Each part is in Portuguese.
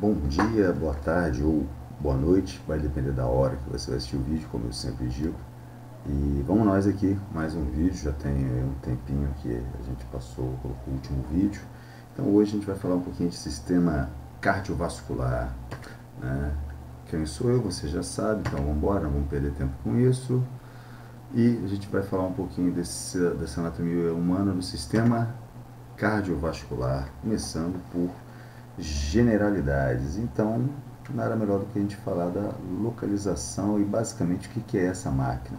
Bom dia, boa tarde ou boa noite, vai depender da hora que você vai assistir o vídeo, como eu sempre digo. E vamos nós aqui, mais um vídeo, já tem um tempinho que a gente colocou o último vídeo. Então hoje a gente vai falar um pouquinho de sistema cardiovascular, né? Quem sou eu, você já sabe, então vamos embora, não vamos perder tempo com isso. E a gente vai falar um pouquinho dessa anatomia humana do sistema cardiovascular, começando por generalidades. Então, nada melhor do que a gente falar da localização e basicamente o que é essa máquina.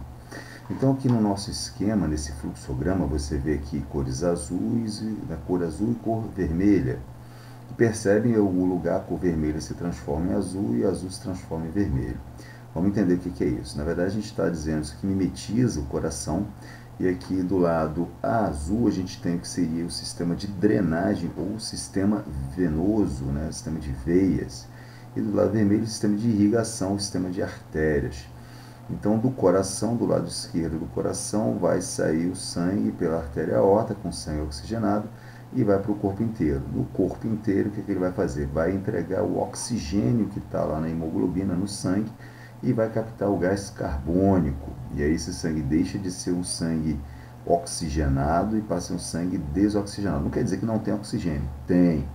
Então, aqui no nosso esquema, nesse fluxograma, você vê aqui cores azuis, da cor azul e cor vermelha. E percebem o lugar, a cor vermelha se transforma em azul e azul se transforma em vermelho. Vamos entender o que é isso. Na verdade, a gente está dizendo isso que mimetiza o coração. E aqui do lado azul a gente tem o que seria o sistema de drenagem ou sistema venoso, né? O sistema de veias. E do lado vermelho o sistema de irrigação, o sistema de artérias. Então do coração, do lado esquerdo do coração, vai sair o sangue pela artéria aorta com sangue oxigenado e vai para o corpo inteiro. No corpo inteiro, o que ele vai fazer? Vai entregar o oxigênio que está lá na hemoglobina, no sangue, e vai captar o gás carbônico. E aí esse sangue deixa de ser um sangue oxigenado e passa a ser um sangue desoxigenado. Não quer dizer que não tem oxigênio, tem,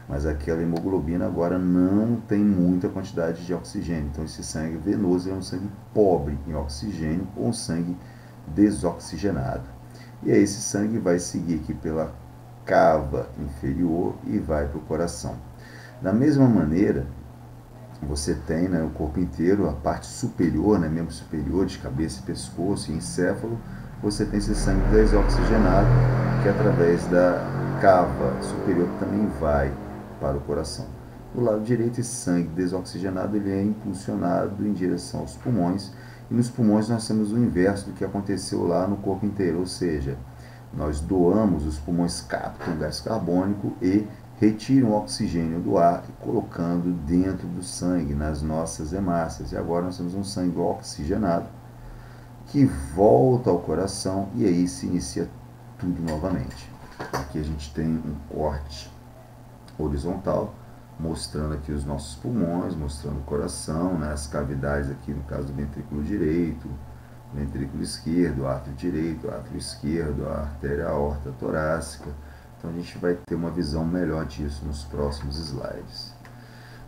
mas aquela hemoglobina agora não tem muita quantidade de oxigênio. Então esse sangue venoso é um sangue pobre em oxigênio ou um sangue desoxigenado. E aí esse sangue vai seguir aqui pela cava inferior e vai para o coração. Da mesma maneira, você tem, né, o corpo inteiro, a parte superior, né, membros superiores, cabeça, pescoço e encéfalo, você tem esse sangue desoxigenado que através da cava superior também vai para o coração. Do lado direito, esse sangue desoxigenado ele é impulsionado em direção aos pulmões, e nos pulmões nós temos o inverso do que aconteceu lá no corpo inteiro, ou seja, nós doamos, os pulmões captam gás carbônico e retiram o oxigênio do ar, colocando dentro do sangue, nas nossas hemácias. E agora nós temos um sangue oxigenado que volta ao coração e aí se inicia tudo novamente. Aqui a gente tem um corte horizontal, mostrando aqui os nossos pulmões, mostrando o coração, né, as cavidades aqui no caso do ventrículo direito, ventrículo esquerdo, átrio direito, átrio esquerdo, a artéria aorta torácica. Então a gente vai ter uma visão melhor disso nos próximos slides.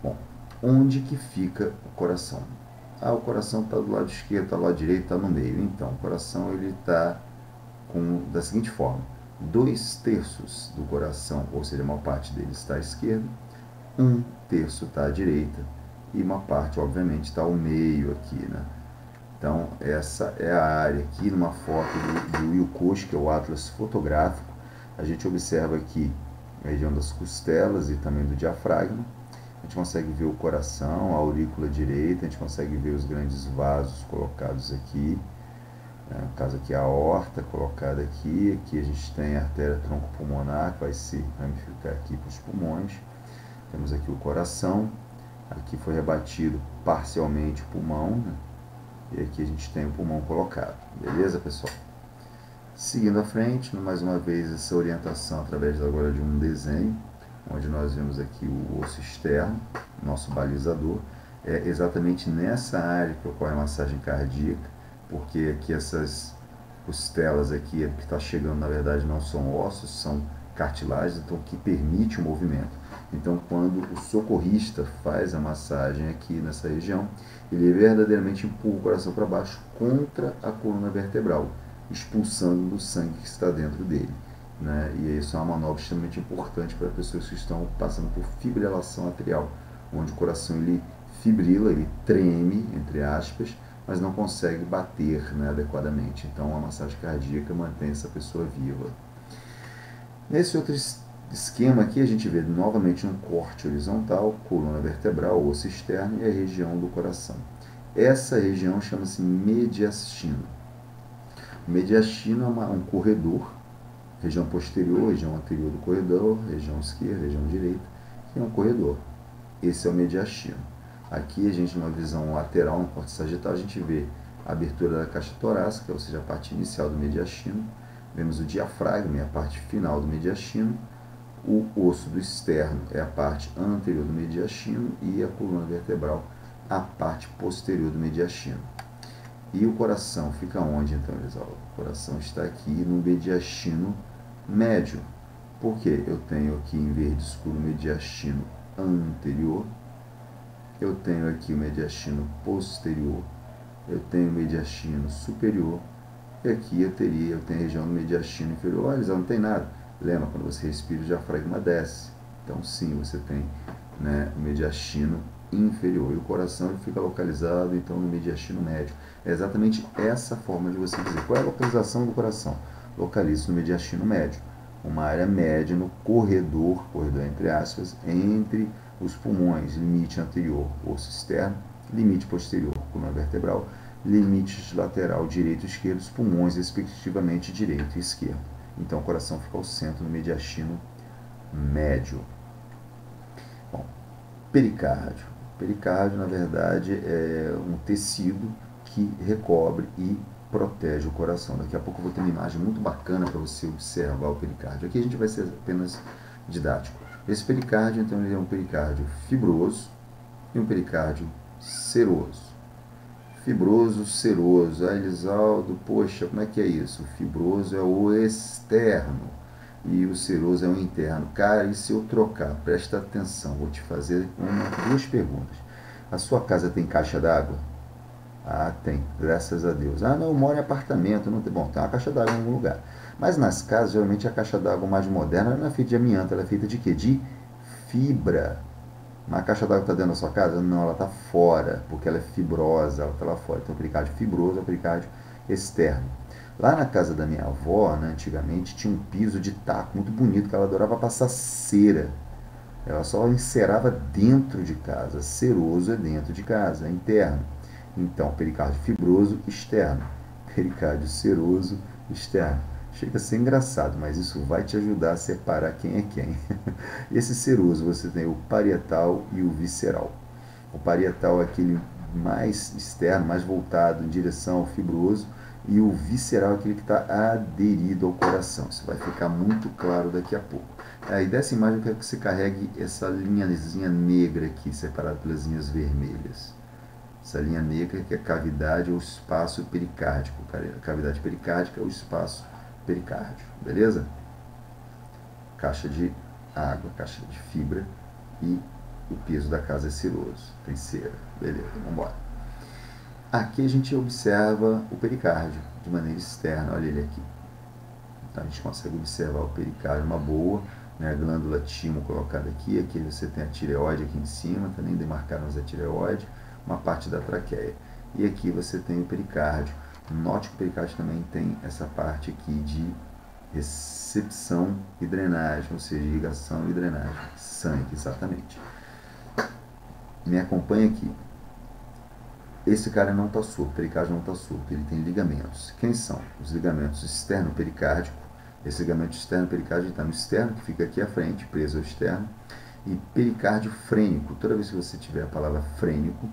Bom, onde que fica o coração? O coração está do lado esquerdo, está do lado direito, está no meio. Então, o coração ele está da seguinte forma: 2/3 do coração, ou seja, uma parte dele está à esquerda, 1/3 está à direita e uma parte, obviamente, está ao meio aqui, né? Então, essa é a área aqui, numa foto do Will Koch, que é o Atlas fotográfico. A gente observa aqui a região das costelas e também do diafragma. A gente consegue ver o coração, a aurícula direita, a gente consegue ver os grandes vasos colocados aqui. No caso aqui a aorta colocada aqui. Aqui a gente tem a artéria troncopulmonar, que vai se ramificar aqui para os pulmões. Temos aqui o coração. Aqui foi rebatido parcialmente o pulmão, né? E aqui a gente tem o pulmão colocado. Beleza, pessoal? Seguindo à frente, mais uma vez essa orientação através agora de um desenho, onde nós vemos aqui o osso externo, nosso balizador. É exatamente nessa área que ocorre a massagem cardíaca, porque aqui essas costelas aqui que está chegando, na verdade, não são ossos, são cartilagens, então que permite o movimento. Então, quando o socorrista faz a massagem aqui nessa região, ele verdadeiramente empurra o coração para baixo contra a coluna vertebral, expulsando o sangue que está dentro dele, né? E isso é uma manobra extremamente importante para pessoas que estão passando por fibrilação atrial, onde o coração ele fibrila, ele treme, entre aspas, mas não consegue bater, né, adequadamente. Então, a massagem cardíaca mantém essa pessoa viva. Nesse outro esquema aqui, a gente vê novamente um corte horizontal, coluna vertebral, osso externo e a região do coração. Essa região chama-se mediastino. O mediastino é um corredor, região posterior, região anterior do corredor, região esquerda, região direita, que é um corredor. Esse é o mediastino. Aqui a gente, numa visão lateral, no corte sagital, a gente vê a abertura da caixa torácica, ou seja, a parte inicial do mediastino. Vemos o diafragma, a parte final do mediastino, O osso do externo é a parte anterior do mediastino e a coluna vertebral a parte posterior do mediastino. E o coração fica onde, então, Elisaldo? O coração está aqui no mediastino médio. Por quê? Eu tenho aqui em verde escuro o mediastino anterior, eu tenho aqui o mediastino posterior, eu tenho o mediastino superior, e aqui eu tenho a região do mediastino inferior. Olha, Elisaldo, não tem nada. Lembra, quando você respira, o diafragma desce. Então, sim, você tem, né, o mediastino inferior. E o coração ele fica localizado, então, no mediastino médio. É exatamente essa forma de você dizer. Qual é a localização do coração? Localiza no mediastino médio. Uma área média no corredor entre aspas, entre os pulmões, limite anterior, osso externo, limite posterior, coluna vertebral, limite lateral direito e esquerdo, os pulmões, respectivamente, direito e esquerdo. Então, o coração fica ao centro no mediastino médio. Bom, pericárdio. Pericárdio, na verdade, é um tecido que recobre e protege o coração. Daqui a pouco eu vou ter uma imagem muito bacana para você observar o pericárdio. Aqui a gente vai ser apenas didático. Esse pericárdio, então, ele é um pericárdio fibroso e um pericárdio seroso. Fibroso, seroso. Ah, Elisaldo, poxa, como é que é isso? O fibroso é o externo e o seroso é o interno. Cara, e se eu trocar? Presta atenção, vou te fazer duas perguntas. A sua casa tem caixa d'água? Ah, tem, graças a Deus. Ah, não, eu moro em apartamento, não tem. Bom, tem uma caixa d'água em algum lugar. Mas nas casas, geralmente a caixa d'água mais moderna não é feita de amianto, ela é feita de quê? De fibra. Mas a caixa d'água está dentro da sua casa? Não, ela está fora, porque ela é fibrosa, ela está lá fora. Então, o pericárdio fibroso é o pericárdio externo. Lá na casa da minha avó, né, antigamente, tinha um piso de taco muito bonito, que ela adorava passar cera. Ela só encerava dentro de casa. Seroso é dentro de casa, é interno. Então, pericárdio fibroso externo, pericárdio seroso externo. Chega a ser engraçado, mas isso vai te ajudar a separar quem é quem. Esse seroso, você tem o parietal e o visceral. O parietal é aquele mais externo, mais voltado em direção ao fibroso, e o visceral é aquele que está aderido ao coração. Isso vai ficar muito claro daqui a pouco. E dessa imagem eu quero que você carregue essa linhazinha negra aqui, separada pelas linhas vermelhas. Essa linha negra que é a cavidade ou espaço pericárdico. A cavidade pericárdica é o espaço pericárdio, beleza? Caixa de água, caixa de fibra e o piso da casa é seroso, tem cera, beleza, vamos embora. Aqui a gente observa o pericárdio de maneira externa, olha ele aqui. Então a gente consegue observar o pericárdio, uma boa, né, a glândula timo colocada aqui, aqui você tem a tireoide aqui em cima, também demarcaram a tireoide, uma parte da traqueia. E aqui você tem o pericárdio. Note que o pericárdio também tem essa parte aqui de recepção e drenagem, ou seja, irrigação e drenagem. Sangue, exatamente. Me acompanha aqui. Esse cara não está solto, o pericárdio não está solto, ele tem ligamentos. Quem são? Os ligamentos externo pericárdico. Esse ligamento externo pericárdio está no externo, que fica aqui à frente, preso ao externo. E pericárdio frênico. Toda vez que você tiver a palavra frênico,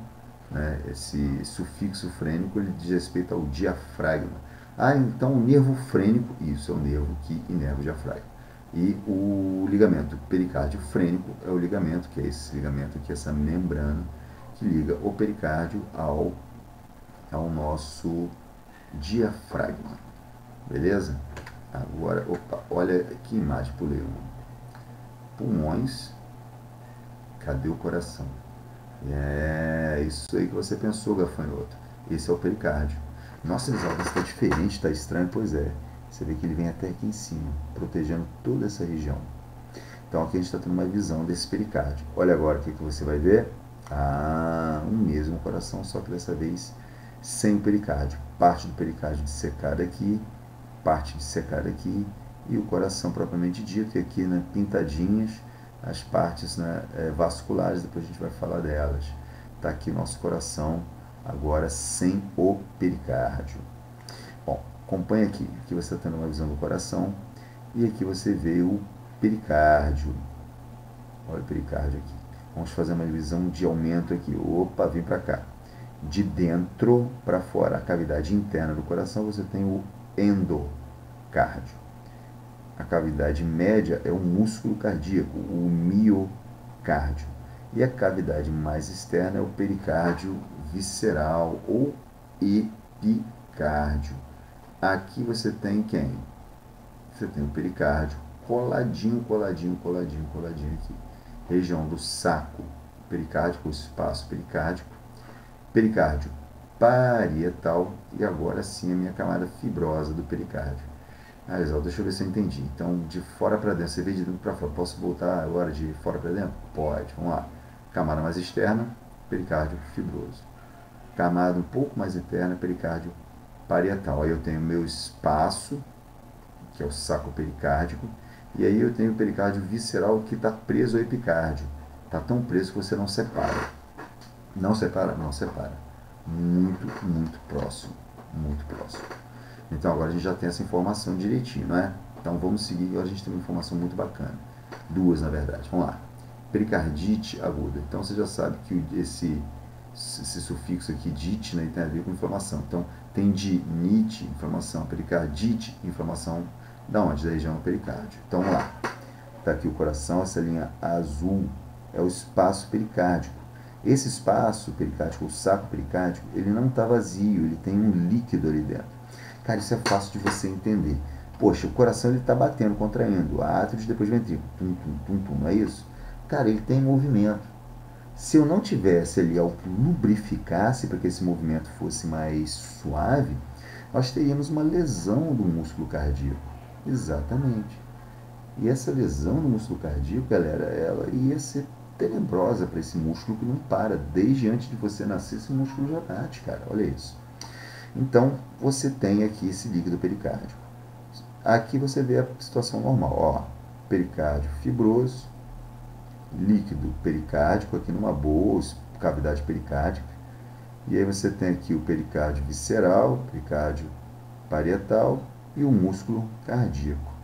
né, esse sufixo frênico, ele diz respeito ao diafragma. Ah, então o nervo frênico, isso é o nervo que inerva o diafragma. E o ligamento pericárdio frênico é o ligamento, que é esse ligamento aqui, essa membrana, que liga o pericárdio ao nosso diafragma. Beleza? Agora, opa, olha que imagem, pulei uma. Pulmões, cadê o coração? É isso aí que você pensou, gafanhoto. Esse é o pericárdio. Nossa, Elisaldo, está diferente, está estranho. Pois é, você vê que ele vem até aqui em cima, protegendo toda essa região. Então aqui a gente está tendo uma visão desse pericárdio. Olha agora o que você vai ver. Ah, um mesmo coração, só que dessa vez sem o pericárdio. Parte do pericárdio dissecada aqui, parte dissecada aqui, e o coração propriamente dito, e aqui, né, pintadinhas as partes, né, vasculares, depois a gente vai falar delas. Está aqui nosso coração, agora sem o pericárdio. Bom, acompanha aqui. Aqui você está tendo uma visão do coração, e aqui você vê o pericárdio. Olha o pericárdio aqui. Vamos fazer uma visão de aumento aqui. Opa, vem para cá. De dentro para fora, a cavidade interna do coração, você tem o endocárdio. a cavidade média é o músculo cardíaco, o miocárdio. E a cavidade mais externa é o pericárdio visceral ou epicárdio. Aqui você tem quem? Você tem o pericárdio coladinho aqui. Região do saco pericárdico, o espaço pericárdico. Pericárdio parietal e agora sim a minha camada fibrosa do pericárdio. Exalto, deixa eu ver se eu entendi. Então, de fora para dentro, você vê de dentro para fora. Posso voltar agora de fora para dentro? Pode, vamos lá. Camada mais externa, pericárdio fibroso. Camada um pouco mais interna, pericárdio parietal. Aí eu tenho meu espaço, que é o saco pericárdico, e aí eu tenho o pericárdio visceral que está preso ao epicárdio. Está tão preso que você não separa. Não separa? Não separa. Muito próximo. Muito próximo. Então agora a gente já tem essa informação direitinho, não é? Então vamos seguir, agora a gente tem uma informação muito bacana. Duas, na verdade. Vamos lá. Pericardite aguda. Então você já sabe que esse sufixo aqui, dite, né, tem a ver com inflamação. Então tem dinite, inflamação. Pericardite, inflamação da onde? Da região do pericárdio. Então vamos lá. Está aqui o coração, essa linha azul é o espaço pericárdico. Esse espaço pericárdico, o saco pericárdico, ele não está vazio, ele tem um líquido ali dentro. Cara, isso é fácil de você entender. Poxa, o coração ele está batendo, contraindo, átrio e depois ventrículo, não é isso? Cara, ele tem movimento. Se eu não tivesse ali algo que lubrificasse para que esse movimento fosse mais suave, nós teríamos uma lesão do músculo cardíaco. Exatamente. E essa lesão do músculo cardíaco, galera, ela ia ser tenebrosa para esse músculo que não para. Desde antes de você nascer, esse músculo já bate, cara. Olha isso. Então, você tem aqui esse líquido pericárdico. Aqui você vê a situação normal. Ó, pericárdio fibroso, líquido pericárdico aqui numa boa cavidade pericárdica. E aí você tem aqui o pericárdio visceral, pericárdio parietal e o músculo cardíaco.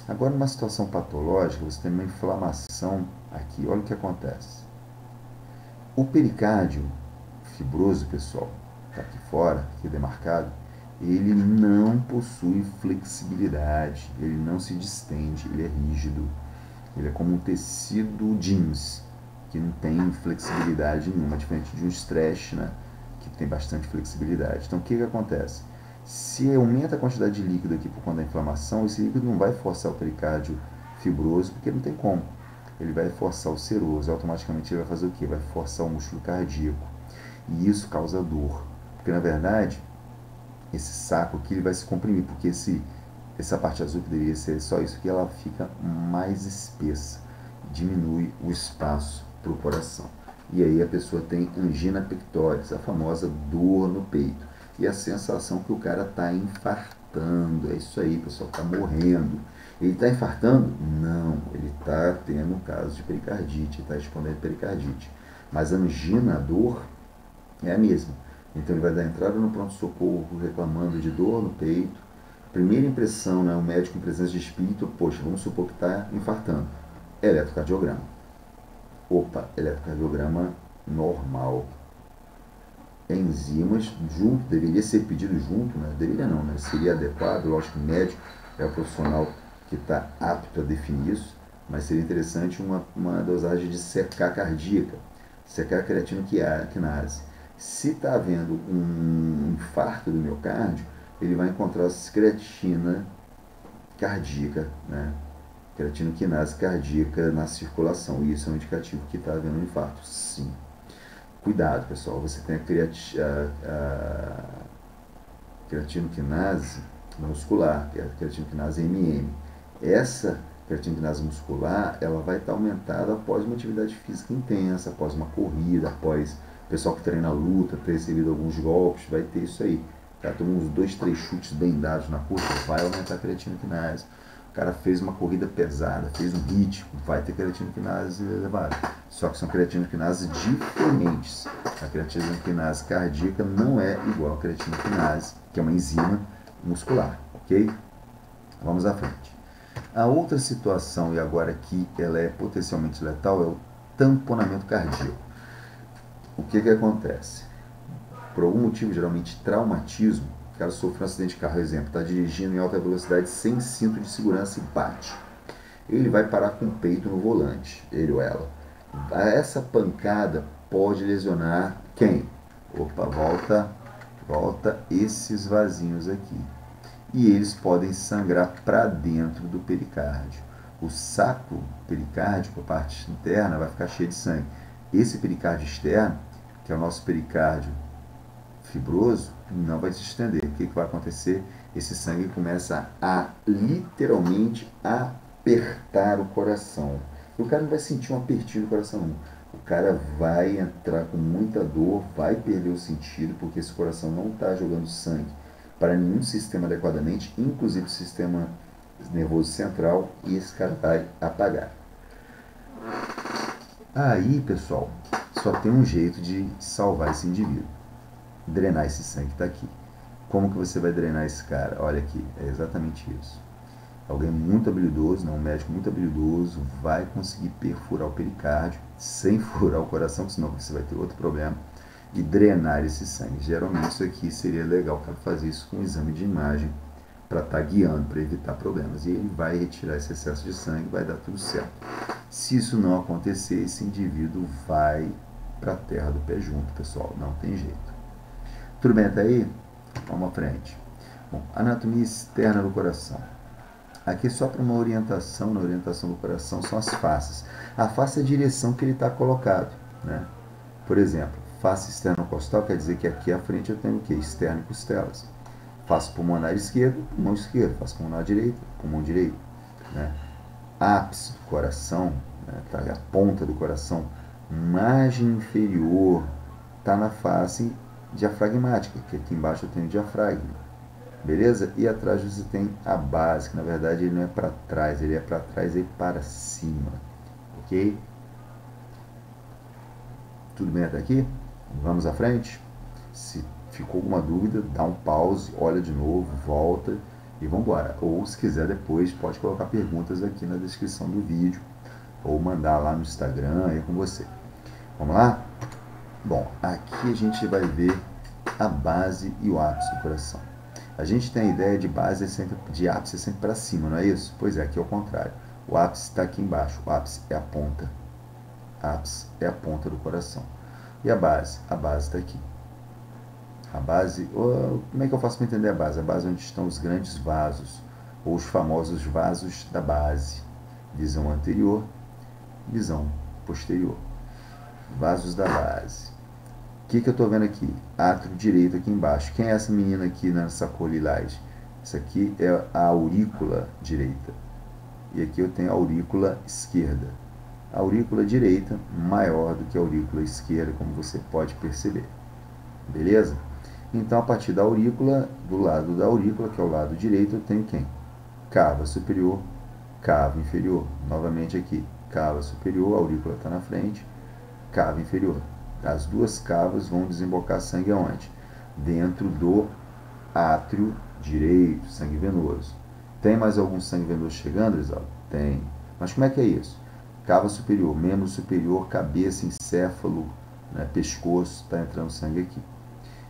Agora, numa situação patológica, você tem uma inflamação aqui. Olha o que acontece. O pericárdio fibroso, pessoal, está aqui fora, aqui demarcado, ele não possui flexibilidade, ele não se distende, ele é rígido, ele é como um tecido jeans, que não tem flexibilidade nenhuma, diferente de um stretch, né, que tem bastante flexibilidade. Então, o que acontece? Se aumenta a quantidade de líquido aqui por conta da inflamação, esse líquido não vai forçar o pericárdio fibroso, porque não tem como. Ele vai forçar o seroso, automaticamente ele vai fazer o quê? Vai forçar o músculo cardíaco. E isso causa dor. Porque, na verdade, esse saco aqui ele vai se comprimir, porque essa parte azul que deveria ser só isso aqui, ela fica mais espessa. Diminui o espaço para o coração. E aí a pessoa tem angina pectoris, a famosa dor no peito. E a sensação que o cara está infartando. É isso aí, pessoal, está morrendo. Ele está infartando? Não, ele está tendo um caso de pericardite, está respondendo pericardite. Mas a angina, a dor, é a mesma. Então ele vai dar entrada no pronto-socorro reclamando de dor no peito. Primeira impressão, né, o médico em presença de espírito, poxa, vamos supor que está infartando. Eletrocardiograma. Opa, eletrocardiograma normal. Enzimas junto, deveria ser pedido junto, né? Deveria não, né? Seria adequado, lógico que o médico é o profissional que está apto a definir isso, mas seria interessante uma dosagem de CK cardíaca, CK creatinoquinase. Se está havendo um infarto do miocárdio, ele vai encontrar creatina cardíaca, né? Creatinoquinase cardíaca na circulação, e isso é um indicativo que está havendo um infarto, sim. Cuidado, pessoal, você tem a creatinoquinase muscular, que é a creatinoquinase MM. Essa creatinoquinase muscular, ela vai estar aumentada após uma atividade física intensa, após uma corrida, após o pessoal que treina luta, ter recebido alguns golpes, vai ter isso aí. O cara tomou uns 2, 3 chutes bem dados na curva, vai aumentar a creatinoquinase. O cara fez uma corrida pesada, fez um HIIT, vai ter creatinoquinase elevada. Só que são creatinoquinases diferentes. A creatinoquinase cardíaca não é igual à creatinoquinase, que é uma enzima muscular, ok? Vamos à frente. A outra situação, e agora aqui ela é potencialmente letal, é o tamponamento cardíaco. O que acontece? Por algum motivo, geralmente traumatismo, O cara sofreu um acidente de carro, exemplo, está dirigindo em alta velocidade sem cinto de segurança e bate. Ele vai parar com o peito no volante, ele ou ela. Essa pancada pode lesionar quem? Opa, volta esses vasinhos aqui. E eles podem sangrar para dentro do pericárdio. O saco pericárdico, a parte interna, vai ficar cheio de sangue. Esse pericárdio externo, que é o nosso pericárdio fibroso, não vai se estender. O que vai acontecer? Esse sangue começa a literalmente apertar o coração. E o cara não vai sentir um apertinho no coração, não. O cara vai entrar com muita dor, vai perder o sentido, porque esse coração não está jogando sangue para nenhum sistema adequadamente, inclusive o sistema nervoso central, e esse cara vai apagar. Aí, pessoal, só tem um jeito de salvar esse indivíduo: drenar esse sangue que está aqui. Como que você vai drenar esse cara? Olha aqui, é exatamente isso. Alguém muito habilidoso, um médico muito habilidoso, vai conseguir perfurar o pericárdio, sem furar o coração, senão você vai ter outro problema, e drenar esse sangue. Geralmente isso aqui seria legal para fazer isso com um exame de imagem, para estar guiando, para evitar problemas. E ele vai retirar esse excesso de sangue, vai dar tudo certo. Se isso não acontecer, esse indivíduo vai para a terra do pé junto, pessoal. Não tem jeito. Tudo bem até aí? Vamos à frente. Bom, anatomia externa do coração. Aqui só para uma orientação, na orientação do coração, são as faces. A face é a direção que ele está colocado, né? Por exemplo, face externo-costal quer dizer que aqui à frente eu tenho o quê? Externo e costelas. Face pulmonar esquerdo, pulmão esquerdo. Face pulmonar direito, pulmão direito, né? Ápice do coração, né? Tá a ponta do coração, margem inferior, está na face diafragmática, que aqui embaixo eu tenho o diafragma. Beleza? E atrás você tem a base, que na verdade ele não é para trás, ele é para trás e para cima. Ok? Tudo bem até aqui? Vamos à frente? Se ficou alguma dúvida, dá um pause, olha de novo, volta e vamos embora. Ou se quiser depois, pode colocar perguntas aqui na descrição do vídeo ou mandar lá no Instagram, é com você. Vamos lá? Bom, aqui a gente vai ver a base e o ápice do coração. A gente tem a ideia de base sempre, de ápice sempre para cima, não é isso? Pois é, aqui é o contrário. O ápice está aqui embaixo, o ápice é a ponta. Ápice é a ponta do coração. E a base? A base está aqui. A base, como é que eu faço para entender a base? A base é onde estão os grandes vasos, ou os famosos vasos da base. Visão anterior, visão posterior. Vasos da base. O que eu estou vendo aqui? Átrio direito aqui embaixo. Quem é essa menina aqui nessa cor lilás? Essa aqui é a aurícula direita. E aqui eu tenho a aurícula esquerda. A aurícula direita maior do que a aurícula esquerda, como você pode perceber. Beleza? Então, a partir da aurícula, do lado da aurícula, que é o lado direito, eu tenho quem? Cava superior, cava inferior. Novamente aqui, cava superior, a aurícula está na frente, cava inferior. As duas cavas vão desembocar sangue aonde? Dentro do átrio direito, sangue venoso. Tem mais algum sangue venoso chegando, Elisaldo? Tem. Mas como é que é isso? Cava superior, membro superior, cabeça, encéfalo, né, pescoço, está entrando sangue aqui.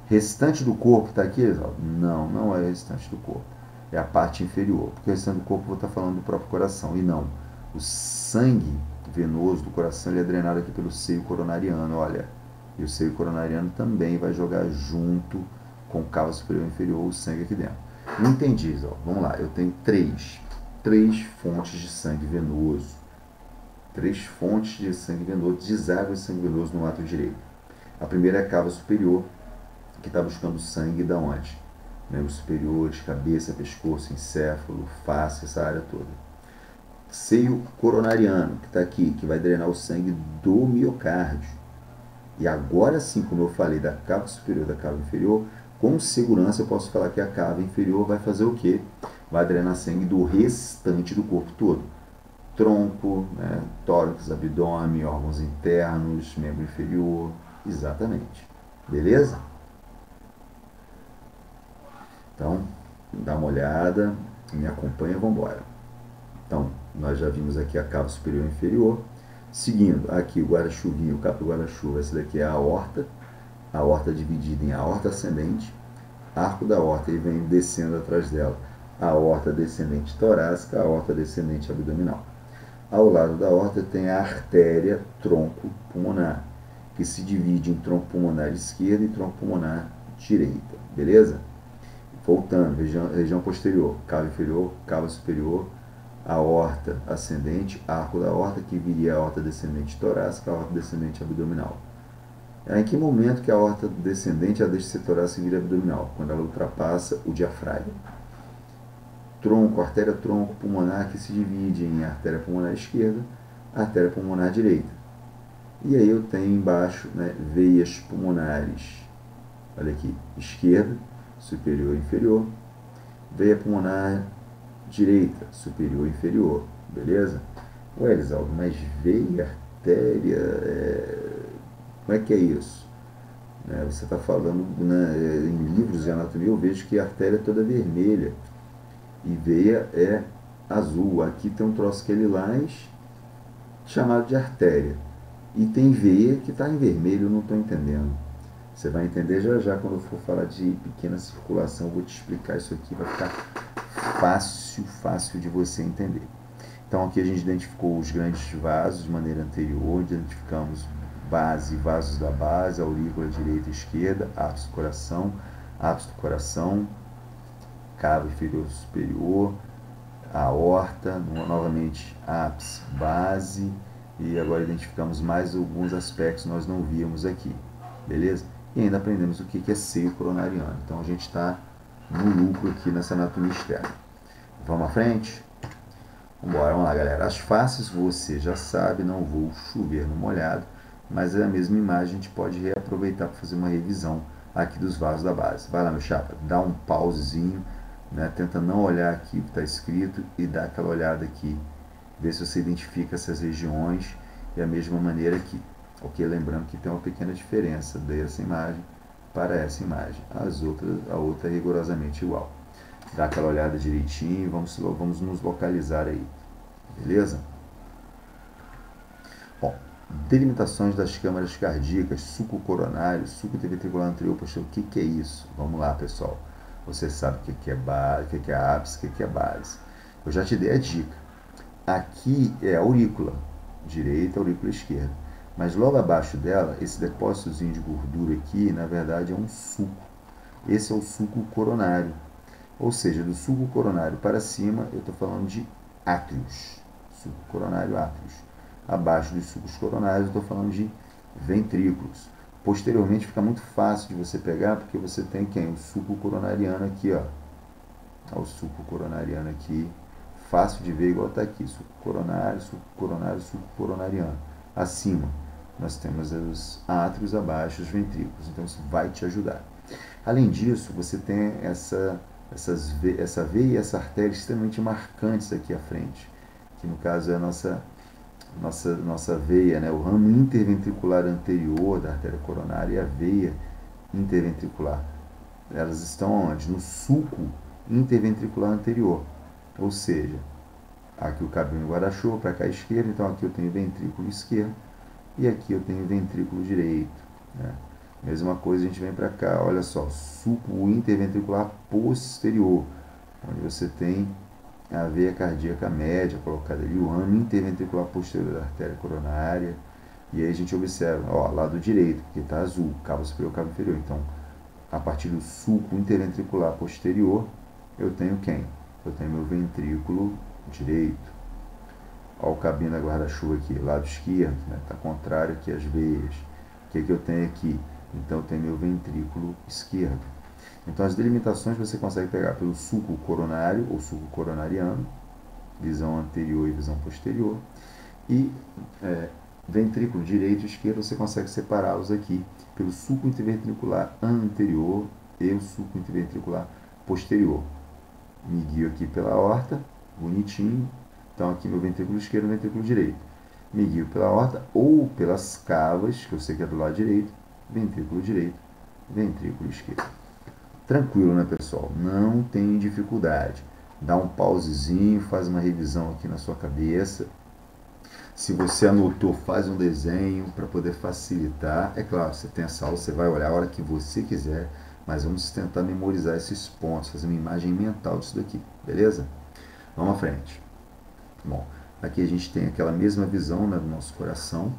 Restante do corpo está aqui, Elisaldo? Não, não é o restante do corpo. É a parte inferior. Porque o restante do corpo eu vou estar falando do próprio coração. E não. O sangue venoso do coração ele é drenado aqui pelo seio coronariano, olha. E o seio coronariano também vai jogar junto com o cavo superior e inferior o sangue aqui dentro. Não entendi, Elisaldo. Vamos lá. Eu tenho três fontes de sangue venoso. 3 fontes de sangue venoso, deságua de sangue venoso no átrio direito. A primeira é a cava superior, que está buscando sangue da onde? Membros superiores, cabeça, pescoço, encéfalo, face, essa área toda. Seio coronariano, que está aqui, que vai drenar o sangue do miocárdio. E agora sim, como eu falei, da cava superior e da cava inferior, com segurança eu posso falar que a cava inferior vai fazer o quê? Vai drenar sangue do restante do corpo todo. Tronco, né, tórax, abdômen, órgãos internos, membro inferior, exatamente. Beleza? Então, dá uma olhada, me acompanha, vamos embora. Então, nós já vimos aqui a cava superior e inferior. Seguindo, aqui o guarda-chuvinho, o cabo do guarda-chuva, essa daqui é a aorta dividida em aorta ascendente, arco da aorta, e vem descendo atrás dela a aorta descendente torácica, a aorta descendente abdominal. Ao lado da aorta tem a artéria tronco pulmonar, que se divide em tronco pulmonar esquerdo e tronco pulmonar direita, beleza? Voltando, região posterior, cava inferior, cava superior, aorta ascendente, arco da aorta, que viria a aorta descendente torácica, a aorta descendente abdominal. Em que momento que a aorta descendente ela deixa de ser torácica e vira abdominal? Quando ela ultrapassa o diafragma. Tronco, artéria tronco pulmonar, que se divide em artéria pulmonar esquerda, artéria pulmonar direita. E aí eu tenho embaixo, né, veias pulmonares, olha aqui, esquerda, superior e inferior, veia pulmonar direita, superior e inferior, beleza? Ué, Elisaldo, mas veia, artéria, como é que é isso? Você está falando, né, em livros de anatomia, eu vejo que a artéria é toda vermelha e veia é azul. Aqui tem um troço que é lilás, chamado de artéria. E tem veia que está em vermelho, eu não estou entendendo. Você vai entender já já quando eu for falar de pequena circulação. Eu vou te explicar isso aqui, vai ficar fácil de você entender. Então aqui a gente identificou os grandes vasos de maneira anterior, identificamos base, vasos da base, aurícula direita e esquerda, ápice do coração, cavo inferior superior, aorta, novamente ápice, base, e agora identificamos mais alguns aspectos que nós não víamos aqui, beleza? E ainda aprendemos o que é seio coronariano. Então a gente está no lucro aqui nessa anatomia externa. Vamos à frente? Vamos lá, galera. As faces você já sabe, não vou chover no molhado, mas é a mesma imagem, a gente pode reaproveitar para fazer uma revisão aqui dos vasos da base. Vai lá, meu chapa, dá um pausezinho, né? Tenta não olhar aqui o que está escrito e dá aquela olhada aqui, ver se você identifica essas regiões e a mesma maneira aqui. Ok? Lembrando que tem uma pequena diferença dessa imagem para essa imagem. A outra é rigorosamente igual. Dá aquela olhada direitinho, vamos nos localizar aí. Beleza? Bom, delimitações das câmaras cardíacas, suco coronário, suco interventricular anterior posterior. O que é isso? Vamos lá, pessoal. Você sabe o que é base, o que é ápice, o que é base. Eu já te dei a dica. Aqui é a aurícula direita, a aurícula esquerda. Mas logo abaixo dela, esse depósitozinho de gordura aqui, na verdade, é um suco. Esse é o suco coronário. Ou seja, do suco coronário para cima, eu estou falando de átrios. Suco coronário, átrios. Abaixo dos sucos coronários, eu estou falando de ventrículos. Posteriormente, fica muito fácil de você pegar, porque você tem quem? O suco coronariano aqui, ó. O suco coronariano aqui. Fácil de ver, igual está aqui. Suco coronariano, suco coronariano. Acima, nós temos os átrios, abaixo os ventrículos. Então, isso vai te ajudar. Além disso, você tem essa veia e essa artéria extremamente marcantes aqui à frente, que no caso é a nossa veia, né? O ramo interventricular anterior da artéria coronária e a veia interventricular. Elas estão onde? No sulco interventricular anterior, ou seja, aqui o caminho guarda-chuva para cá à esquerda, então aqui eu tenho ventrículo esquerdo e aqui eu tenho ventrículo direito, né? Mesma coisa, a gente vem para cá, olha só, sulco interventricular posterior, onde você tem a veia cardíaca média colocada ali, o ramo interventricular posterior da artéria coronária, e aí a gente observa, ó, lado direito, que está azul, cavo superior, cavo inferior. Então, a partir do sulco interventricular posterior, eu tenho quem? Eu tenho meu ventrículo direito. Ó, o cabina guarda-chuva aqui, lado esquerdo, né? Está contrário aqui às veias. O que eu tenho aqui? Então, eu tenho meu ventrículo esquerdo. Então, as delimitações você consegue pegar pelo sulco coronário ou sulco coronariano, visão anterior e visão posterior, e ventrículo direito e esquerdo você consegue separá-los aqui pelo sulco interventricular anterior e o sulco interventricular posterior. Me guio aqui pela aorta, bonitinho. Então, aqui meu ventrículo esquerdo e ventrículo direito. Me guio pela aorta ou pelas cavas, que eu sei que é do lado direito, ventrículo direito, ventrículo esquerdo. Tranquilo, né, pessoal? Não tem dificuldade. Dá um pausezinho, faz uma revisão aqui na sua cabeça. Se você anotou, faz um desenho para poder facilitar. É claro, você tem essa aula, você vai olhar a hora que você quiser, Mas vamos tentar memorizar esses pontos, fazer uma imagem mental disso daqui, beleza? Vamos à frente. Bom, aqui a gente tem aquela mesma visão, né, do nosso coração.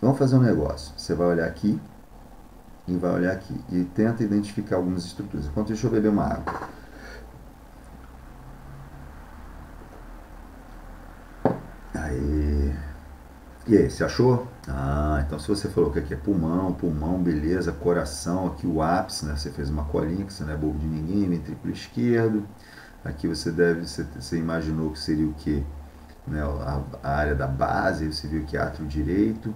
Vamos fazer um negócio. Você vai olhar aqui e vai olhar aqui e tenta identificar algumas estruturas. Enquanto deixa eu beber uma água. Aí. E aí, você achou? Ah, então se você falou que aqui é pulmão, pulmão, beleza, coração, aqui o ápice, né? Você fez uma colinha, que você não é bobo de ninguém, ventrículo esquerdo. Aqui você imaginou que seria o quê? Né? A área da base, você viu que é átrio direito,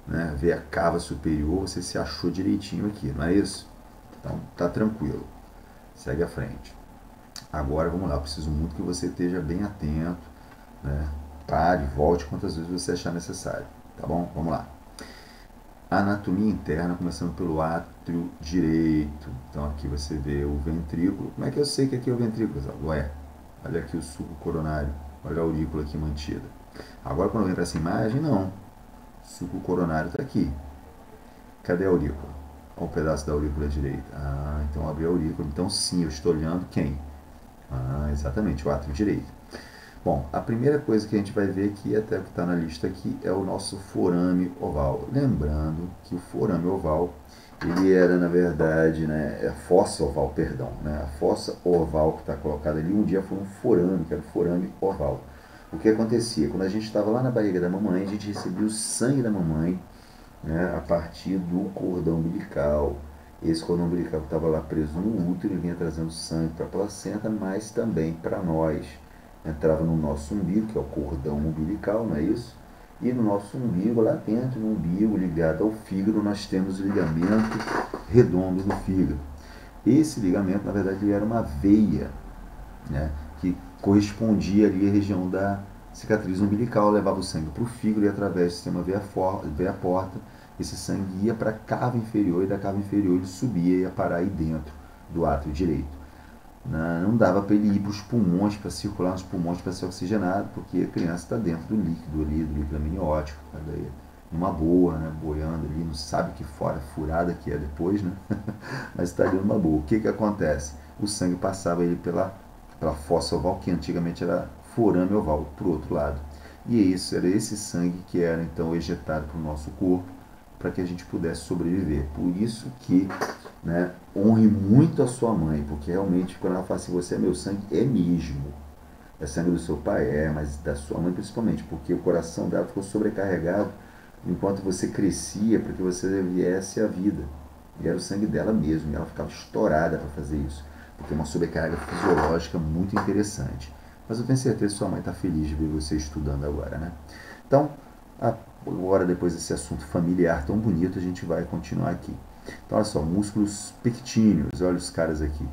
né? Vê a cava superior, você se achou direitinho aqui, não é isso? Então tá tranquilo, segue à frente. Agora vamos lá, eu preciso muito que você esteja bem atento, né? Pare, volte quantas vezes você achar necessário, tá bom? Vamos lá. Anatomia interna, começando pelo átrio direito. Então aqui você vê o ventrículo. Como é que eu sei que aqui é o ventrículo? Ué, olha aqui o sulco coronário, olha a aurícula aqui mantida. Agora quando eu venho para essa imagem, não. O sulco coronário está aqui. Cadê a aurícula? Olha um pedaço da aurícula direita. Ah, então abri a aurícula. Então sim, eu estou olhando quem? Ah, exatamente, o átrio direito. Bom, a primeira coisa que a gente vai ver aqui, até o que está na lista aqui, é o nosso forame oval. Lembrando que o forame oval, ele era, na verdade, né, a fossa oval, perdão, né, a fossa oval que está colocada ali, um dia foi um forame, que era o forame oval. O que acontecia? Quando a gente estava lá na barriga da mamãe, a gente recebia o sangue da mamãe, né, a partir do cordão umbilical. Esse cordão umbilical que estava lá preso no útero, ele vinha trazendo sangue para a placenta, mas também para nós. Entrava no nosso umbigo, que é o cordão umbilical, não é isso? E no nosso umbigo, lá dentro, no umbigo, ligado ao fígado, nós temos o ligamento redondo do fígado. Esse ligamento, na verdade, ele era uma veia, né, que correspondia ali à região da cicatriz umbilical, levava o sangue para o fígado e através do sistema veia porta, esse sangue ia para a cava inferior e da cava inferior ele subia e ia parar aí dentro do átrio direito. Não dava para ele ir para os pulmões, para circular nos pulmões para ser oxigenado, porque a criança está dentro do líquido ali, do líquido amniótico, tá daí, numa boa, né, boiando ali, não sabe que fora furada que é depois, né? Mas está ali numa boa. O que acontece? O sangue passava ele pela fossa oval, que antigamente era forame oval, para o outro lado. E isso era esse sangue que era então ejetado para o nosso corpo, para que a gente pudesse sobreviver. Por isso que, né, honre muito a sua mãe, porque realmente quando ela fala assim, você é meu sangue, é mesmo. É sangue do seu pai? É, mas da sua mãe principalmente, porque o coração dela ficou sobrecarregado enquanto você crescia para que você viesse à vida. E era o sangue dela mesmo, e ela ficava estourada para fazer isso, porque é uma sobrecarga fisiológica muito interessante. Mas eu tenho certeza que sua mãe está feliz de ver você estudando agora, né? Então, agora depois desse assunto familiar tão bonito, a gente vai continuar aqui. Então, olha só, músculos pectíneos, olha os caras aqui.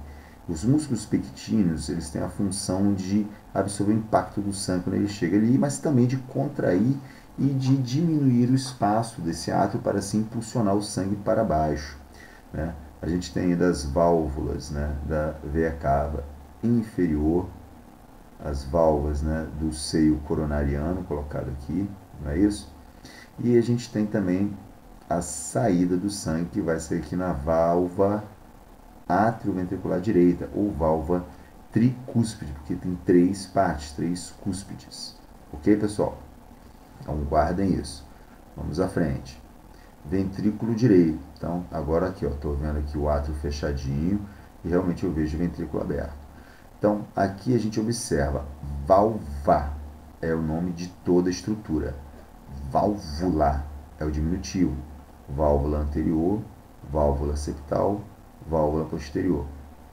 Os músculos pectíneos, eles têm a função de absorver o impacto do sangue quando ele chega ali, mas também de contrair e de diminuir o espaço desse átrio para assim impulsionar o sangue para baixo, né? A gente tem das válvulas, né, da veia cava inferior, as válvulas, né, do seio coronariano, colocado aqui, não é isso? E a gente tem também a saída do sangue, que vai ser aqui na válvula atrioventricular direita, ou válvula tricúspide, porque tem três partes, três cúspides. Ok, pessoal? Então guardem isso. Vamos à frente. Ventrículo direito. Então, agora aqui, estou vendo aqui o átrio fechadinho e realmente eu vejo o ventrículo aberto. Então, aqui a gente observa valva, é o nome de toda a estrutura. Válvula é o diminutivo. Válvula anterior, válvula septal, válvula posterior.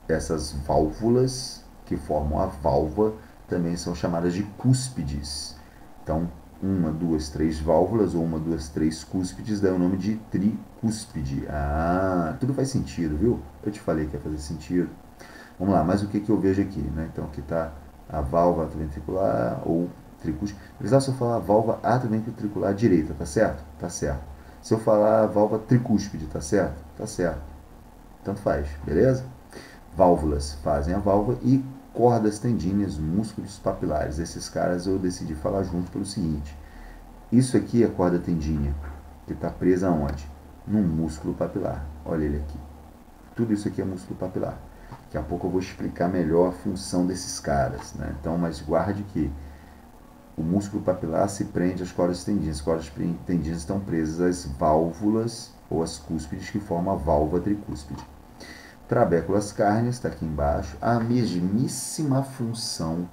Essas válvulas que formam a válvula também são chamadas de cúspides. Então, uma, duas, três válvulas, ou uma, duas, três cúspides, dá o nome de tricúspide. Ah, tudo faz sentido, viu? Eu te falei que ia fazer sentido. Vamos lá, mas o que eu vejo aqui, né? Então, aqui está a válvula atrioventricular ou tricúspide. Precisava se eu falar válvula atrioventricular direita, tá certo? Tá certo. Se eu falar válvula tricúspide, tá certo? Tá certo. Tanto faz, beleza? Válvulas fazem a válvula e cordas tendíneas, músculos papilares. Esses caras eu decidi falar junto pelo seguinte. Isso aqui é a corda tendínea, que está presa aonde? Num músculo papilar. Olha ele aqui. Tudo isso aqui é músculo papilar. Daqui a pouco eu vou explicar melhor a função desses caras, né? Então, mas guarde que o músculo papilar se prende às cordas tendinhas. As cordas tendinhas estão presas às válvulas ou às cúspides que formam a válvula tricúspide. Trabéculas cárneas, está aqui embaixo, a mesmíssima função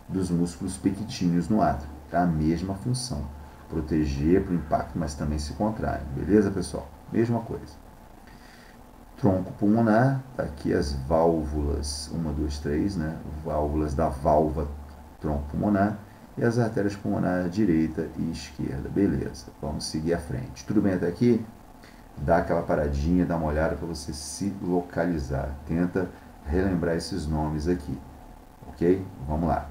dos músculos pectíneos no átrio. A mesma função. Proteger para o impacto, mas também se contrai. Beleza, pessoal? Mesma coisa. Tronco pulmonar, está aqui as válvulas, 1, 2, 3, né? Válvulas da válvula tronco pulmonar. E as artérias pulmonares direita e esquerda. Beleza, vamos seguir à frente. Tudo bem até aqui? Dá aquela paradinha, dá uma olhada para você se localizar. Tenta relembrar esses nomes aqui. Ok? Vamos lá.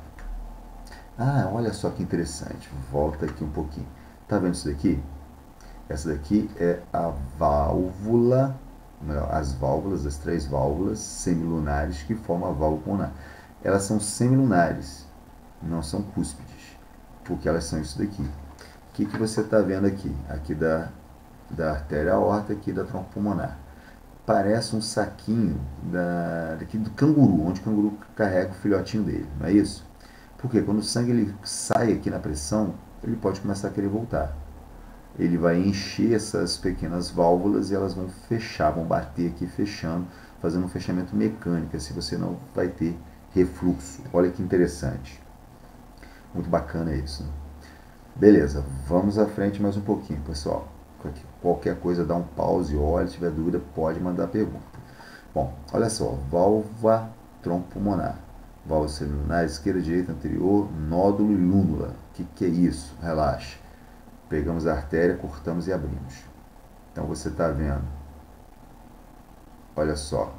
Ah, olha só que interessante. Volta aqui um pouquinho. Tá vendo isso daqui? Essa daqui é a válvula, as válvulas, as 3 válvulas semilunares que formam a válvula pulmonar. Elas são semilunares, não são cúspides, porque elas são isso daqui. O que você está vendo aqui? Aqui da artéria aorta, aqui da tronco pulmonar. Parece um saquinho daqui do canguru, onde o canguru carrega o filhotinho dele, não é isso? Porque quando o sangue ele sai aqui na pressão, ele pode começar a querer voltar. Ele vai encher essas pequenas válvulas e elas vão fechar, vão bater aqui fechando, fazendo um fechamento mecânico, assim você não vai ter refluxo. Olha que interessante. Muito bacana isso, né? Beleza, vamos à frente mais um pouquinho, pessoal. Qualquer coisa, dá um pause, olha, se tiver dúvida, pode mandar pergunta. Bom, olha só, válvula tronco pulmonar. Válvula semilunar, esquerda, direita, anterior, nódulo e lúnula. O que é isso? Relaxa. Pegamos a artéria, cortamos e abrimos. Então você está vendo, olha só,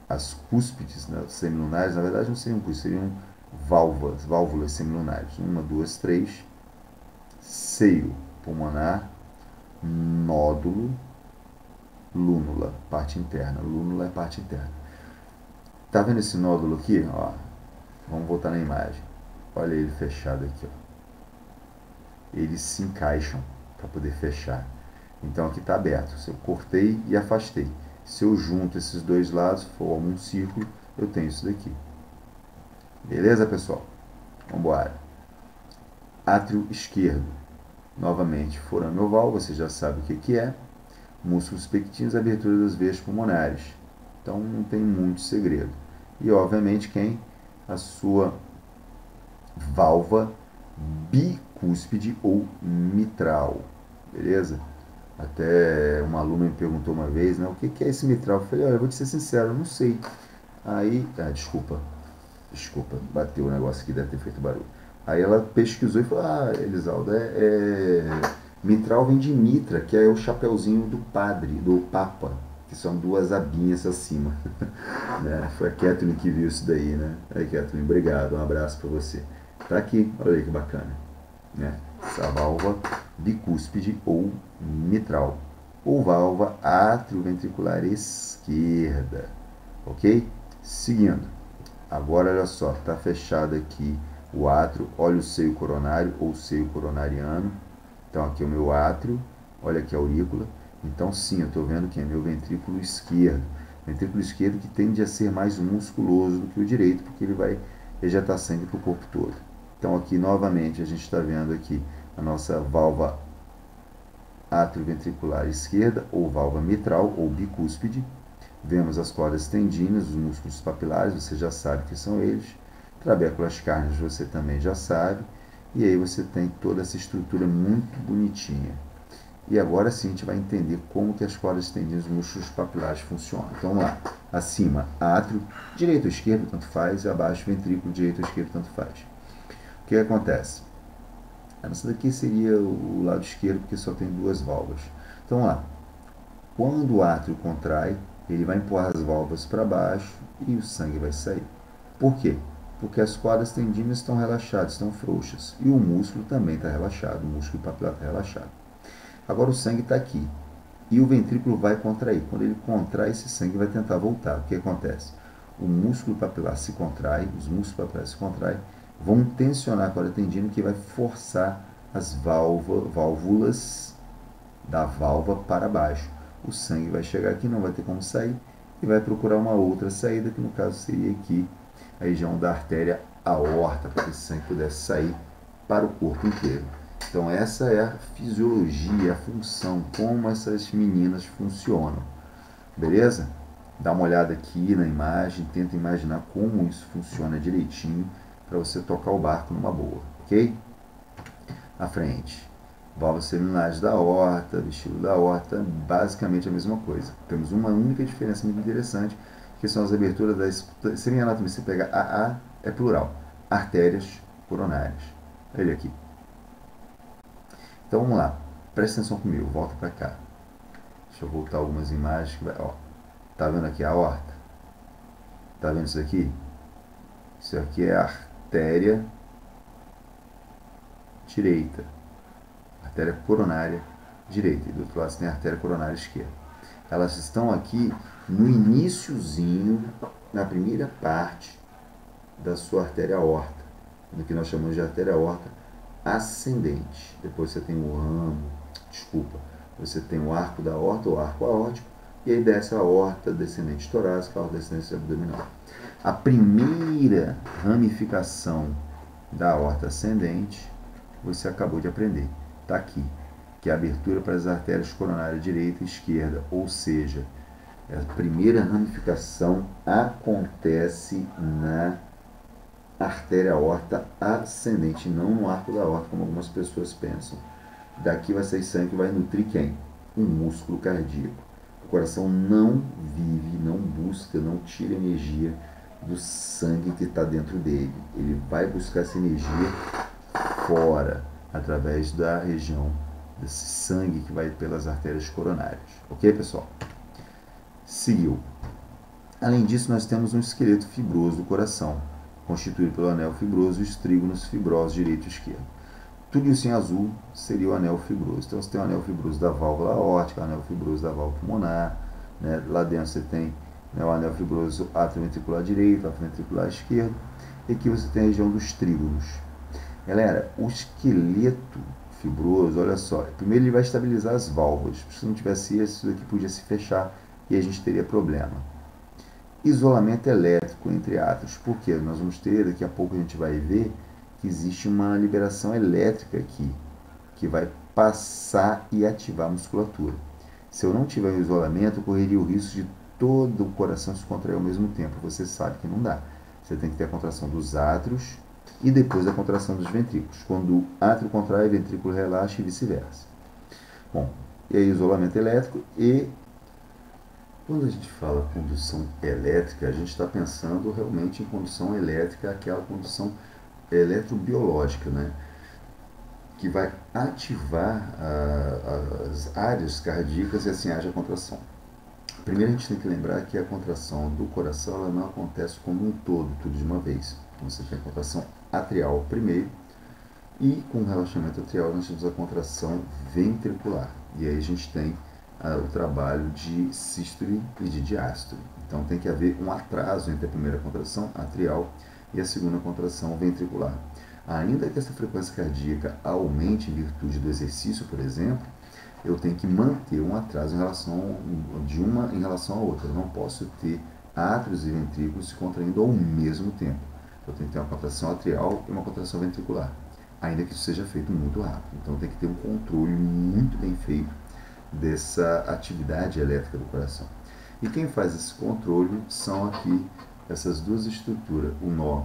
as cúspides, né, semilunares, na verdade não seriam cúspides, seriam válvulas semilunares. 1, 2, 3, seio pulmonar, nódulo, lúnula, parte interna. Lúnula é parte interna. Tá vendo esse nódulo aqui? Ó, vamos voltar na imagem. Olha ele fechado aqui, ó. Eles se encaixam para poder fechar. Então aqui está aberto. Se eu cortei e afastei. Se eu junto esses dois lados, formo um círculo, eu tenho isso daqui. Beleza, pessoal? Vamos embora. Átrio esquerdo. Novamente, forame oval, você já sabe o que é. Músculos pectíneos, abertura das veias pulmonares. Então não tem muito segredo. E obviamente a sua válvula bicúspide ou mitral, beleza? Até uma aluna me perguntou uma vez, né, o que é esse mitral? Eu falei, olha, eu vou te ser sincero, eu não sei. Aí, desculpa, bateu o negócio aqui, deve ter feito barulho. Aí ela pesquisou e falou, Elisaldo, mitral vem de mitra, que é o chapeuzinho do padre, do papa, que são 2 abinhas acima. Né? Foi a Kathleen que viu isso daí, né? Aí, Kathleen, obrigado, um abraço para você. Tá aqui, olha aí que bacana, né? Essa válvula bicúspide ou mitral, ou válvula atrioventricular esquerda, ok? Seguindo, agora olha só, tá fechado aqui o átrio, olha o seio coronário ou seio coronariano. Então aqui é o meu átrio, olha aqui a aurícula. Então sim, eu estou vendo que é meu ventrículo esquerdo. Ventrículo esquerdo que tende a ser mais musculoso do que o direito, porque ele vai ejetar sangue para o corpo todo. Então aqui novamente a gente está vendo aqui a nossa válvula atrioventricular esquerda, ou válvula mitral, ou bicúspide. Vemos as cordas tendíneas, os músculos papilares, você já sabe que são eles. Trabéculas cárneas você também já sabe. E aí você tem toda essa estrutura muito bonitinha. E agora sim a gente vai entender como que as cordas tendíneas, os músculos papilares funcionam. Então vamos lá. Acima, átrio, direito ou esquerdo, tanto faz. E abaixo, ventrículo, direito ou esquerdo, tanto faz. O que acontece? Essa daqui seria o lado esquerdo, porque só tem 2 válvulas. Então vamos lá. Quando o átrio contrai, ele vai empurrar as válvulas para baixo e o sangue vai sair. Por quê? Porque as cordas tendíneas estão relaxadas, estão frouxas. E o músculo também está relaxado, o músculo papilar está relaxado. Agora o sangue está aqui. E o ventrículo vai contrair. Quando ele contrai, esse sangue vai tentar voltar. O que acontece? O músculo papilar se contrai, os músculos papilares se contraem, vão tensionar a corda tendíneas que vai forçar as válvulas da válvula para baixo. O sangue vai chegar aqui, não vai ter como sair, e vai procurar uma outra saída, que no caso seria aqui a região da artéria aorta, para que esse sangue pudesse sair para o corpo inteiro. Então essa é a fisiologia, a função, como essas meninas funcionam. Beleza? Dá uma olhada aqui na imagem, tenta imaginar como isso funciona direitinho para você tocar o barco numa boa, ok? À frente, válvulas seminais da aorta, vestíbulo da aorta, basicamente a mesma coisa. Temos uma única diferença muito interessante, que são as aberturas das... Se minha anatomia você pega AA, é plural, artérias coronárias. Olha aqui. Então vamos lá, presta atenção comigo, volta para cá. Deixa eu voltar algumas imagens que vai, ó. Tá vendo aqui a aorta? Tá vendo isso aqui? Isso aqui é a artéria direita, artéria coronária direita, e do outro lado você tem a artéria coronária esquerda. Elas estão aqui no iniciozinho, na primeira parte da sua artéria aorta, no que nós chamamos de artéria aorta ascendente. Depois você tem o ramo, você tem o arco da aorta, o arco aórtico, e aí desce a aorta descendente torácica, a aorta descendente abdominal. A primeira ramificação da aorta ascendente, você acabou de aprender, está aqui, que é a abertura para as artérias coronárias direita e esquerda, ou seja, a primeira ramificação acontece na artéria aorta ascendente, não no arco da aorta, como algumas pessoas pensam. Daqui vai sair sangue que vai nutrir quem? Um músculo cardíaco. O coração não vive, não busca, não tira energia do sangue que está dentro dele. Ele vai buscar essa energia fora, através da região desse sangue que vai pelas artérias coronárias. Ok, pessoal? Seguiu. Além disso, nós temos um esqueleto fibroso do coração, constituído pelo anel fibroso e os trígonos fibrosos direito e esquerdo. Tudo isso em azul seria o anel fibroso. Então você tem o anel fibroso da válvula aórtica, o anel fibroso da válvula pulmonar, né? Lá dentro você tem, né, o anel fibroso atrioventricular direito, atrioventricular esquerdo, e aqui você tem a região dos trígonos. Galera, o esqueleto fibroso, olha só, primeiro ele vai estabilizar as válvulas. Se não tivesse isso daqui podia se fechar e a gente teria problema. Isolamento elétrico entre átrios, porque nós vamos ter, daqui a pouco a gente vai ver que existe uma liberação elétrica aqui, que vai passar e ativar a musculatura. Se eu não tiver um isolamento, eu correria o risco de todo o coração se contrair ao mesmo tempo. Você sabe que não dá. Você tem que ter a contração dos átrios e depois a contração dos ventrículos. Quando o átrio contrai, o ventrículo relaxa e vice-versa. Bom, e aí isolamento elétrico. E quando a gente fala condução elétrica, a gente está pensando realmente em condução elétrica, aquela condução eletrobiológica, né? Que vai ativar as áreas cardíacas e assim haja contração. Primeiro a gente tem que lembrar que a contração do coração ela não acontece como um todo, tudo de uma vez. Então você tem a contração atrial primeiro, e com o relaxamento atrial nós temos a contração ventricular. E aí a gente tem o trabalho de sístole e de diástole. Então tem que haver um atraso entre a primeira contração atrial e a segunda contração ventricular. Ainda que essa frequência cardíaca aumente em virtude do exercício, por exemplo, eu tenho que manter um atraso em relação de uma em relação à outra. Eu não posso ter átrios e ventrículos se contraindo ao mesmo tempo. Eu tenho que ter uma contração atrial e uma contração ventricular, ainda que isso seja feito muito rápido. Então tem que ter um controle muito bem feito dessa atividade elétrica do coração. E quem faz esse controle são aqui essas duas estruturas, o nó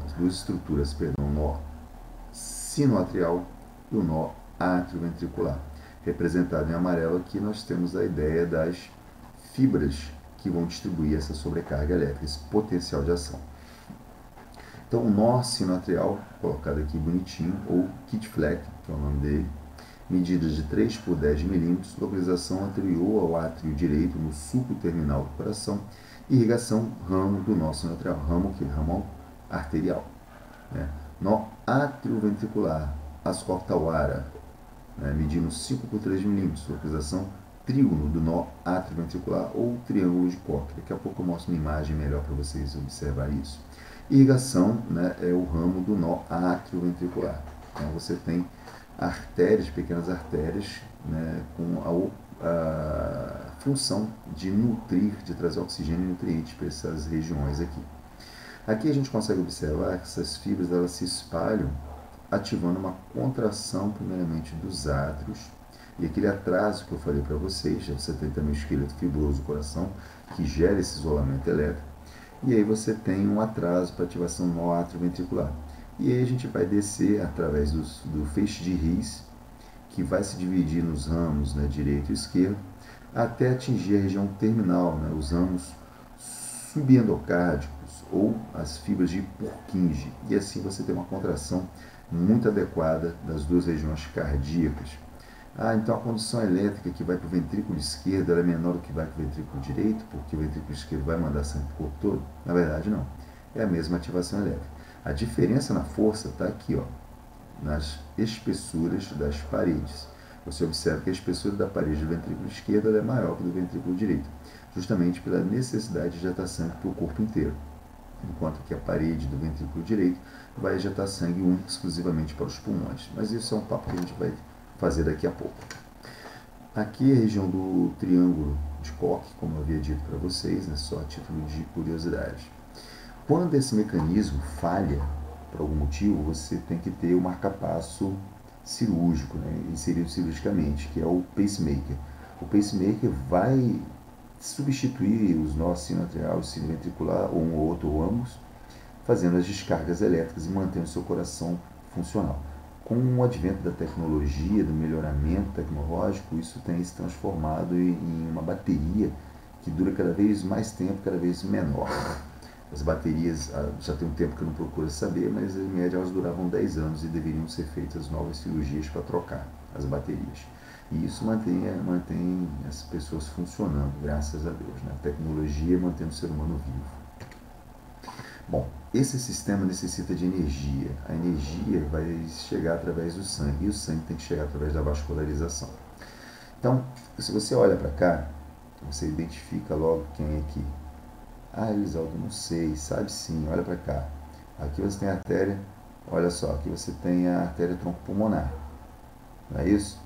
sinoatrial e o nó atrioventricular. Representado em amarelo aqui nós temos a ideia das fibras que vão distribuir essa sobrecarga elétrica, esse potencial de ação. Então o nó sinoatrial, colocado aqui bonitinho, ou Kitt-Fleck, que é o nome dele, medidas de 3 por 10 milímetros, localização anterior ao átrio direito, no sulco terminal do coração, irrigação ramo do nó sinoatrial, ramo arterial. Né? Nó atrioventricular, Ascoff-Tawara, né? Medindo 5 por 3 milímetros, localização trígono do nó atrioventricular ou triângulo de Koch. Daqui a pouco eu mostro uma imagem melhor para vocês observar isso. Irrigação, né, é o ramo do nó atrioventricular. Então você tem artérias, pequenas artérias, né, com a função de nutrir, de trazer oxigênio e nutrientes para essas regiões aqui. Aqui a gente consegue observar que essas fibras elas se espalham, ativando uma contração, primeiramente, dos átrios, e aquele atraso que eu falei para vocês, você tem também o esqueleto fibroso do coração, que gera esse isolamento elétrico, e aí você tem um atraso para ativação no átrio ventricular. E aí a gente vai descer através do feixe de His, que vai se dividir nos ramos, né, direito e esquerdo, até atingir a região terminal, né, os ramos subendocárdicos ou as fibras de Purkinje. E assim você tem uma contração muito adequada das duas regiões cardíacas. Então a condução elétrica que vai para o ventrículo esquerdo é menor do que vai para o ventrículo direito, porque o ventrículo esquerdo vai mandar sangue para o corpo todo? Na verdade, não. É a mesma ativação elétrica. A diferença na força está aqui, ó, nas espessuras das paredes. Você observa que a espessura da parede do ventrículo esquerdo é maior que do ventrículo direito, justamente pela necessidade de ejetar sangue para o corpo inteiro, enquanto que a parede do ventrículo direito vai ejetar sangue único exclusivamente para os pulmões. Mas isso é um papo que a gente vai fazer daqui a pouco. Aqui é a região do triângulo de Koch, como eu havia dito para vocês, né, só a título de curiosidade. Quando esse mecanismo falha, por algum motivo, você tem que ter o marcapasso cirúrgico, né, inserido cirurgicamente, que é o pacemaker. O pacemaker vai substituir os nós sinoatrial e sinoventricular, ou um ou outro, ou ambos, fazendo as descargas elétricas e mantendo o seu coração funcional. Com o advento da tecnologia, do melhoramento tecnológico, isso tem se transformado em uma bateria que dura cada vez mais tempo, cada vez menor. As baterias, já tem um tempo que eu não procuro saber, mas em média elas duravam 10 anos e deveriam ser feitas novas cirurgias para trocar as baterias. E isso mantém as pessoas funcionando, graças a Deus, né? A tecnologia mantendo o ser humano vivo. Bom, esse sistema necessita de energia. A energia vai chegar através do sangue, e o sangue tem que chegar através da vascularização. Então, se você olha para cá, você identifica logo quem é aqui. Elisaldo, não sei, sabe sim, olha para cá. Aqui você tem a artéria, olha só, aqui você tem a artéria troncopulmonar, não é isso?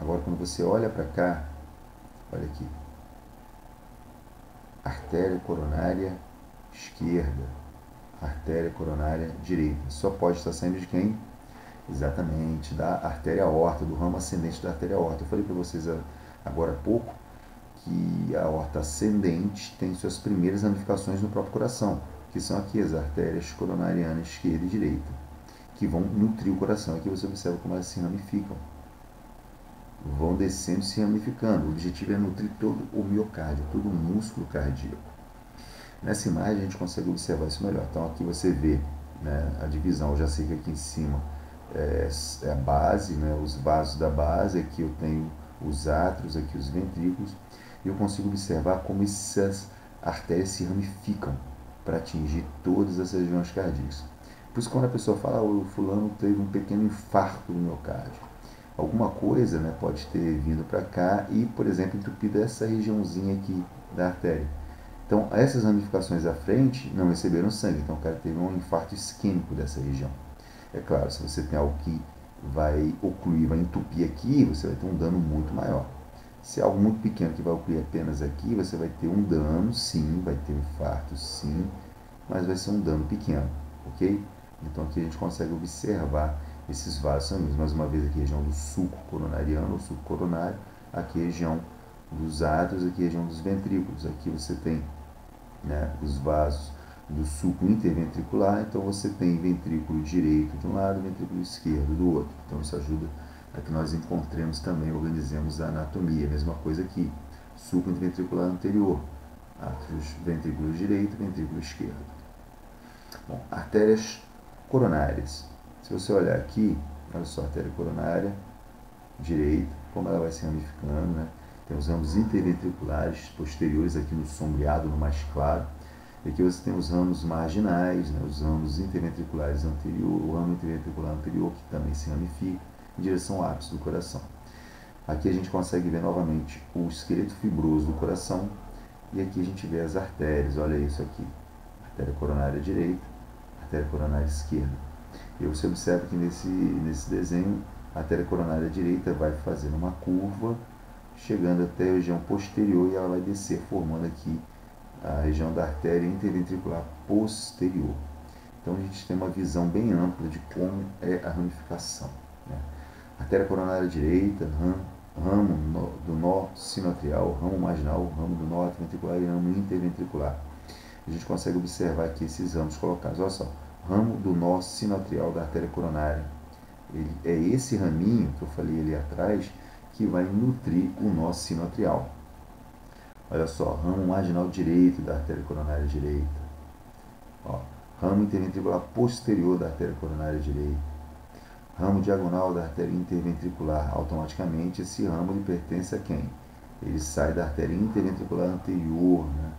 Agora, quando você olha para cá, olha aqui, artéria coronária esquerda, artéria coronária direita. Só pode estar saindo de quem? Exatamente, da artéria aorta, do ramo ascendente da artéria aorta. Eu falei para vocês agora há pouco que a aorta ascendente tem suas primeiras ramificações no próprio coração, que são aqui as artérias coronarianas esquerda e direita, que vão nutrir o coração. Aqui você observa como elas se ramificam. Vão descendo e se ramificando. O objetivo é nutrir todo o miocárdio, todo o músculo cardíaco. Nessa imagem a gente consegue observar isso melhor. Então aqui você vê, né, a divisão. Eu já sei que aqui em cima é a base, né, os vasos da base. Aqui eu tenho os átrios, aqui os ventrículos. E eu consigo observar como essas artérias se ramificam para atingir todas as regiões cardíacas. Por isso, quando a pessoa fala, o fulano teve um pequeno infarto no miocárdio, alguma coisa, né, pode ter vindo para cá e, por exemplo, entupido essa regiãozinha aqui da artéria. Então, essas ramificações à frente não receberam sangue, então o cara teve um infarto isquêmico dessa região. É claro, se você tem algo que vai ocluir, vai entupir aqui, você vai ter um dano muito maior. Se é algo muito pequeno que vai ocluir apenas aqui, você vai ter um dano, sim, vai ter um infarto, sim, mas vai ser um dano pequeno, ok? Então aqui a gente consegue observar esses vasos sanguíneos. Mais uma vez aqui a região do sulco coronariano, ou sulco coronário, aqui a região dos átrios, aqui a região dos ventrículos. Aqui você tem, né, os vasos do sulco interventricular, então você tem ventrículo direito de um lado e ventrículo esquerdo do outro. Então isso ajuda a que nós encontremos também, organizemos a anatomia. Mesma coisa aqui, sulco interventricular anterior, átrios, ventrículo direito, ventrículo esquerdo. Bom, artérias coronárias. Se você olhar aqui, olha só, a artéria coronária direita, como ela vai se ramificando, né? Tem os ramos interventriculares posteriores aqui no sombreado, no mais claro. E aqui você tem os ramos marginais, né? Os ramos interventriculares anterior, o ramo interventricular anterior, que também se ramifica em direção ao ápice do coração. Aqui a gente consegue ver novamente o esqueleto fibroso do coração. E aqui a gente vê as artérias, olha isso aqui. Artéria coronária direita, artéria coronária esquerda. E você observa que nesse desenho, a artéria coronária direita vai fazendo uma curva, chegando até a região posterior e ela vai descer, formando aqui a região da artéria interventricular posterior. Então a gente tem uma visão bem ampla de como é a ramificação, né? Artéria coronária direita, ramo do nó sinoatrial, ramo marginal, ramo do nó ventricular e ramo interventricular. A gente consegue observar aqui esses ramos colocados. Olha só, ramo do nó sinoatrial da artéria coronária. Ele é esse raminho que eu falei ali atrás que vai nutrir o nó sinoatrial. Olha só, ramo marginal direito da artéria coronária direita. Ó, ramo interventricular posterior da artéria coronária direita. Ramo diagonal da artéria interventricular. Automaticamente esse ramo ele pertence a quem? Ele sai da artéria interventricular anterior, né?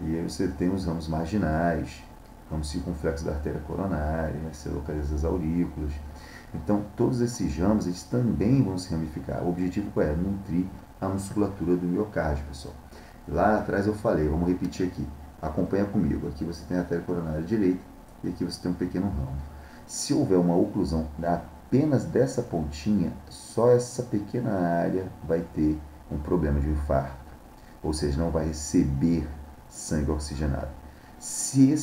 E aí você tem os ramos marginais, ramo circunflexo da artéria coronária, se localiza as aurículas. Então, todos esses ramos eles também vão se ramificar. O objetivo é nutrir a musculatura do miocárdio, pessoal. Lá atrás eu falei, vamos repetir aqui. Acompanha comigo. Aqui você tem a artéria coronária direita e aqui você tem um pequeno ramo. Se houver uma oclusão apenas dessa pontinha, só essa pequena área vai ter um problema de infarto. Ou seja, não vai receber sangue oxigenado. Se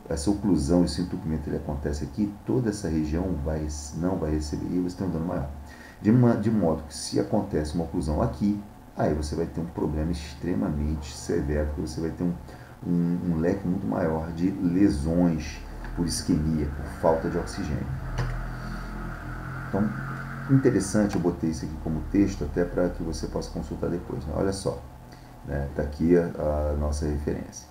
essa oclusão, esse entupimento ele acontece aqui, toda essa região não vai receber e você tem um dano maior. De modo que se acontece uma oclusão aqui, aí você vai ter um problema extremamente severo, porque você vai ter um leque muito maior de lesões por isquemia, por falta de oxigênio. Então, interessante, eu botei isso aqui como texto até para que você possa consultar depois, né? Olha só, né? Tá aqui a nossa referência.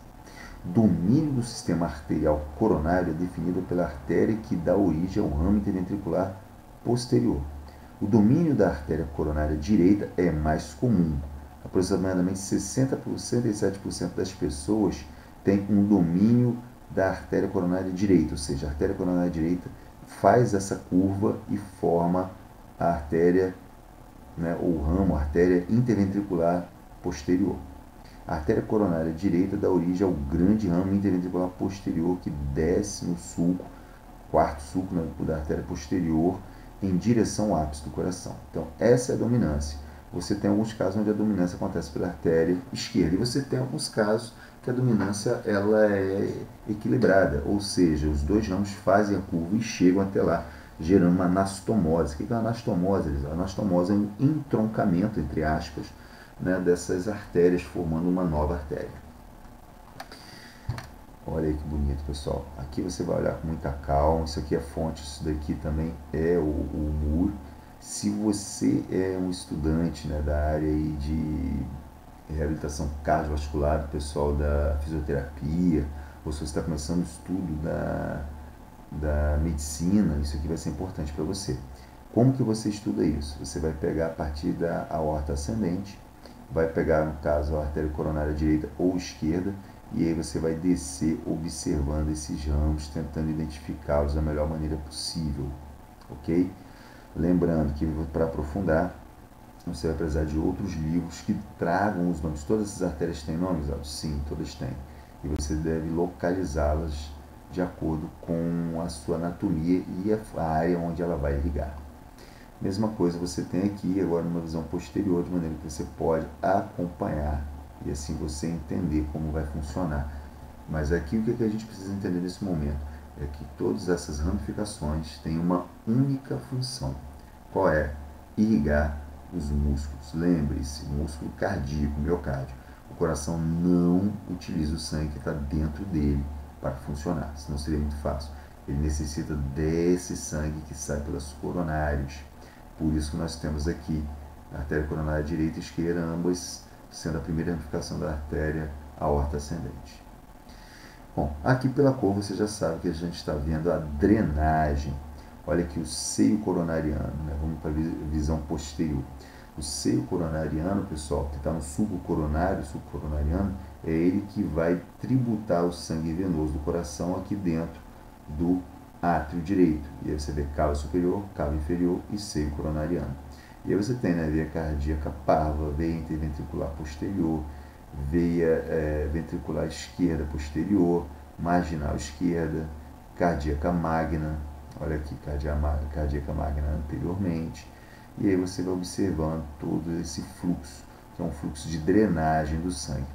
Domínio do sistema arterial coronário é definido pela artéria que dá origem ao ramo interventricular posterior. O domínio da artéria coronária direita é mais comum. Aproximadamente 67% das pessoas têm um domínio da artéria coronária direita, ou seja, a artéria coronária direita faz essa curva e forma a artéria, né, ou ramo, a artéria interventricular posterior. A artéria coronária direita dá origem ao grande ramo interventricular posterior que desce no sulco, quarto sulco, né, da artéria posterior, em direção ao ápice do coração. Então, essa é a dominância. Você tem alguns casos onde a dominância acontece pela artéria esquerda e você tem alguns casos que a dominância ela é equilibrada, ou seja, os dois ramos fazem a curva e chegam até lá, gerando uma anastomose. O que é uma anastomose? A anastomose é um entroncamento, entre aspas, né, dessas artérias, formando uma nova artéria. Olha aí que bonito, pessoal. Aqui você vai olhar com muita calma. Isso aqui é fonte, isso daqui também é o MUR. Se você é um estudante, né, da área aí de reabilitação cardiovascular, pessoal da fisioterapia, ou se você está começando o estudo da medicina, isso aqui vai ser importante para você. Como que você estuda isso? Você vai pegar a partir da aorta ascendente, vai pegar, no caso, a artéria coronária direita ou esquerda, e aí você vai descer observando esses ramos, tentando identificá-los da melhor maneira possível, ok? Lembrando que para aprofundar, você vai precisar de outros livros que tragam os nomes. Todas essas artérias têm nomes? Sim, todas têm. E você deve localizá-las de acordo com a sua anatomia e a área onde ela vai irrigar. Mesma coisa você tem aqui agora numa visão posterior, de maneira que você pode acompanhar e assim você entender como vai funcionar. Mas aqui o que a gente precisa entender nesse momento é que todas essas ramificações têm uma única função. Qual é? Irrigar os músculos. Lembre-se, músculo cardíaco, miocárdio. O coração não utiliza o sangue que está dentro dele para funcionar, senão seria muito fácil. Ele necessita desse sangue que sai pelas coronárias. Por isso que nós temos aqui a artéria coronária direita e esquerda, ambas sendo a primeira ramificação da artéria aorta ascendente. Bom, aqui pela cor você já sabe que a gente está vendo a drenagem. Olha aqui o seio coronariano, né? Vamos para a visão posterior. O seio coronariano, pessoal, que está no subcoronariano, é ele que vai tributar o sangue venoso do coração aqui dentro do átrio direito. E aí você vê cava superior, cava inferior e seio coronariano. E aí você tem, né, veia cardíaca parva, veia interventricular posterior, veia ventricular esquerda posterior, marginal esquerda, cardíaca magna, olha aqui, cardíaca magna anteriormente, E aí você vai observando todo esse fluxo, que é um fluxo de drenagem do sangue.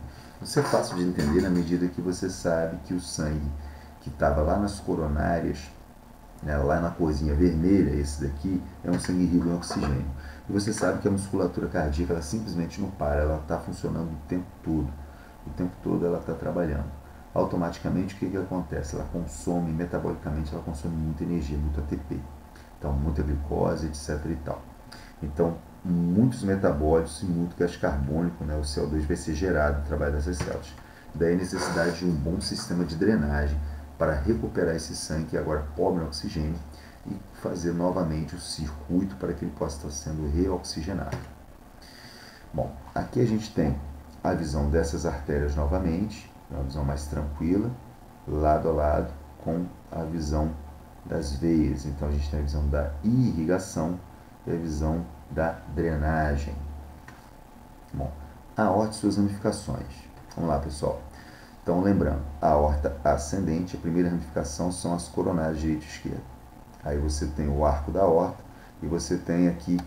Isso é fácil de entender na medida que você sabe que o sangue que estava lá nas coronárias, né, lá na corzinha vermelha, esse daqui é um sangue rico em oxigênio. E você sabe que a musculatura cardíaca ela simplesmente não para, ela está funcionando o tempo todo. O tempo todo ela está trabalhando. Automaticamente o que acontece? Ela consome, metabolicamente, ela consome muita energia, muito ATP. Então, muita glicose, etc. e tal. Então, muitos metabólitos e muito gás carbônico, né, o CO2 vai ser gerado no trabalho dessas células. Daí a necessidade de um bom sistema de drenagem para recuperar esse sangue que agora é pobre em oxigênio e fazer novamente o circuito para que ele possa estar sendo reoxigenado. Bom, aqui a gente tem a visão dessas artérias novamente, uma visão mais tranquila, lado a lado, com a visão das veias. Então a gente tem a visão da irrigação e a visão da drenagem. Bom, a aorta e suas ramificações. Vamos lá, pessoal. Então, lembrando, a aorta ascendente, a primeira ramificação são as coronárias direita e esquerda. Aí você tem o arco da aorta e você tem aqui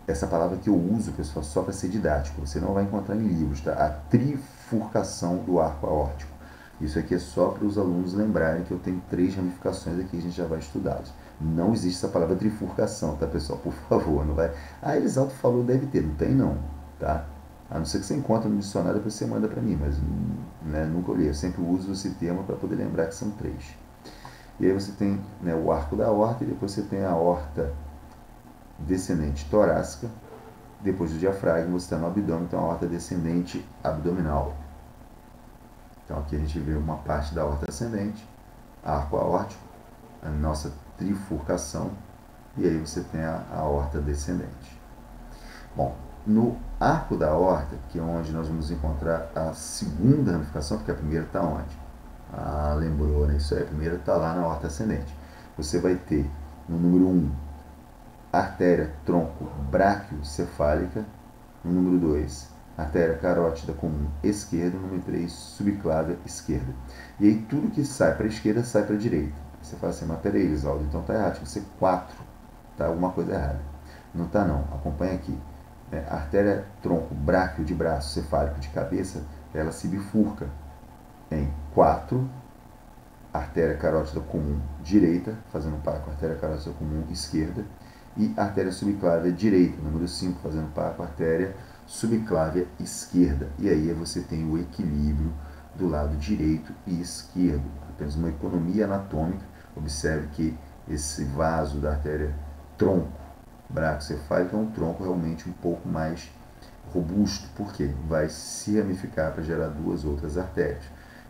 essa palavra que eu uso, pessoal, só para ser didático. Você não vai encontrar em livros, tá? A trifurcação do arco aórtico. Isso aqui é só para os alunos lembrarem que eu tenho 3 ramificações aqui, a gente já vai estudá-las. Não existe essa palavra trifurcação, tá, pessoal? Por favor, não vai... Ah, Elisaldo falou, deve ter. Não tem, não, tá? A não ser que você encontre no dicionário, depois você manda para mim, mas né, nunca olhei. Eu sempre uso esse termo para poder lembrar que são 3. E aí você tem, né, o arco da aorta e depois você tem a aorta descendente torácica. Depois do diafragma você está no abdômen, então a aorta descendente abdominal. Então aqui a gente vê uma parte da aorta ascendente, arco aórtico, a nossa trifurcação, e aí você tem a aorta descendente. Bom, no arco da aorta, que é onde nós vamos encontrar a segunda ramificação, porque a primeira está onde? Ah, lembrou, né? Isso aí, a primeira está lá na aorta ascendente. Você vai ter, no número 1, artéria tronco braquiocefálica, no número 2, artéria carótida comum esquerda, no número 3, subclávia esquerda. E aí tudo que sai para a esquerda sai para a direita. Você fala assim, mas peraí, Elisaldo, então tá errado, você 4, tá alguma coisa errada. Não tá não, acompanha aqui. Artéria tronco bráquio de braço, cefálico de cabeça, ela se bifurca em 4, artéria carótida comum direita, fazendo par com a artéria carótida comum esquerda, e artéria subclávia direita, número 5, fazendo par com a artéria subclávia esquerda. E aí você tem o equilíbrio do lado direito e esquerdo. Apenas uma economia anatômica. Observe que esse vaso da artéria tronco braquiocefálica é um tronco realmente um pouco mais robusto, porque vai se ramificar para gerar 2 outras artérias.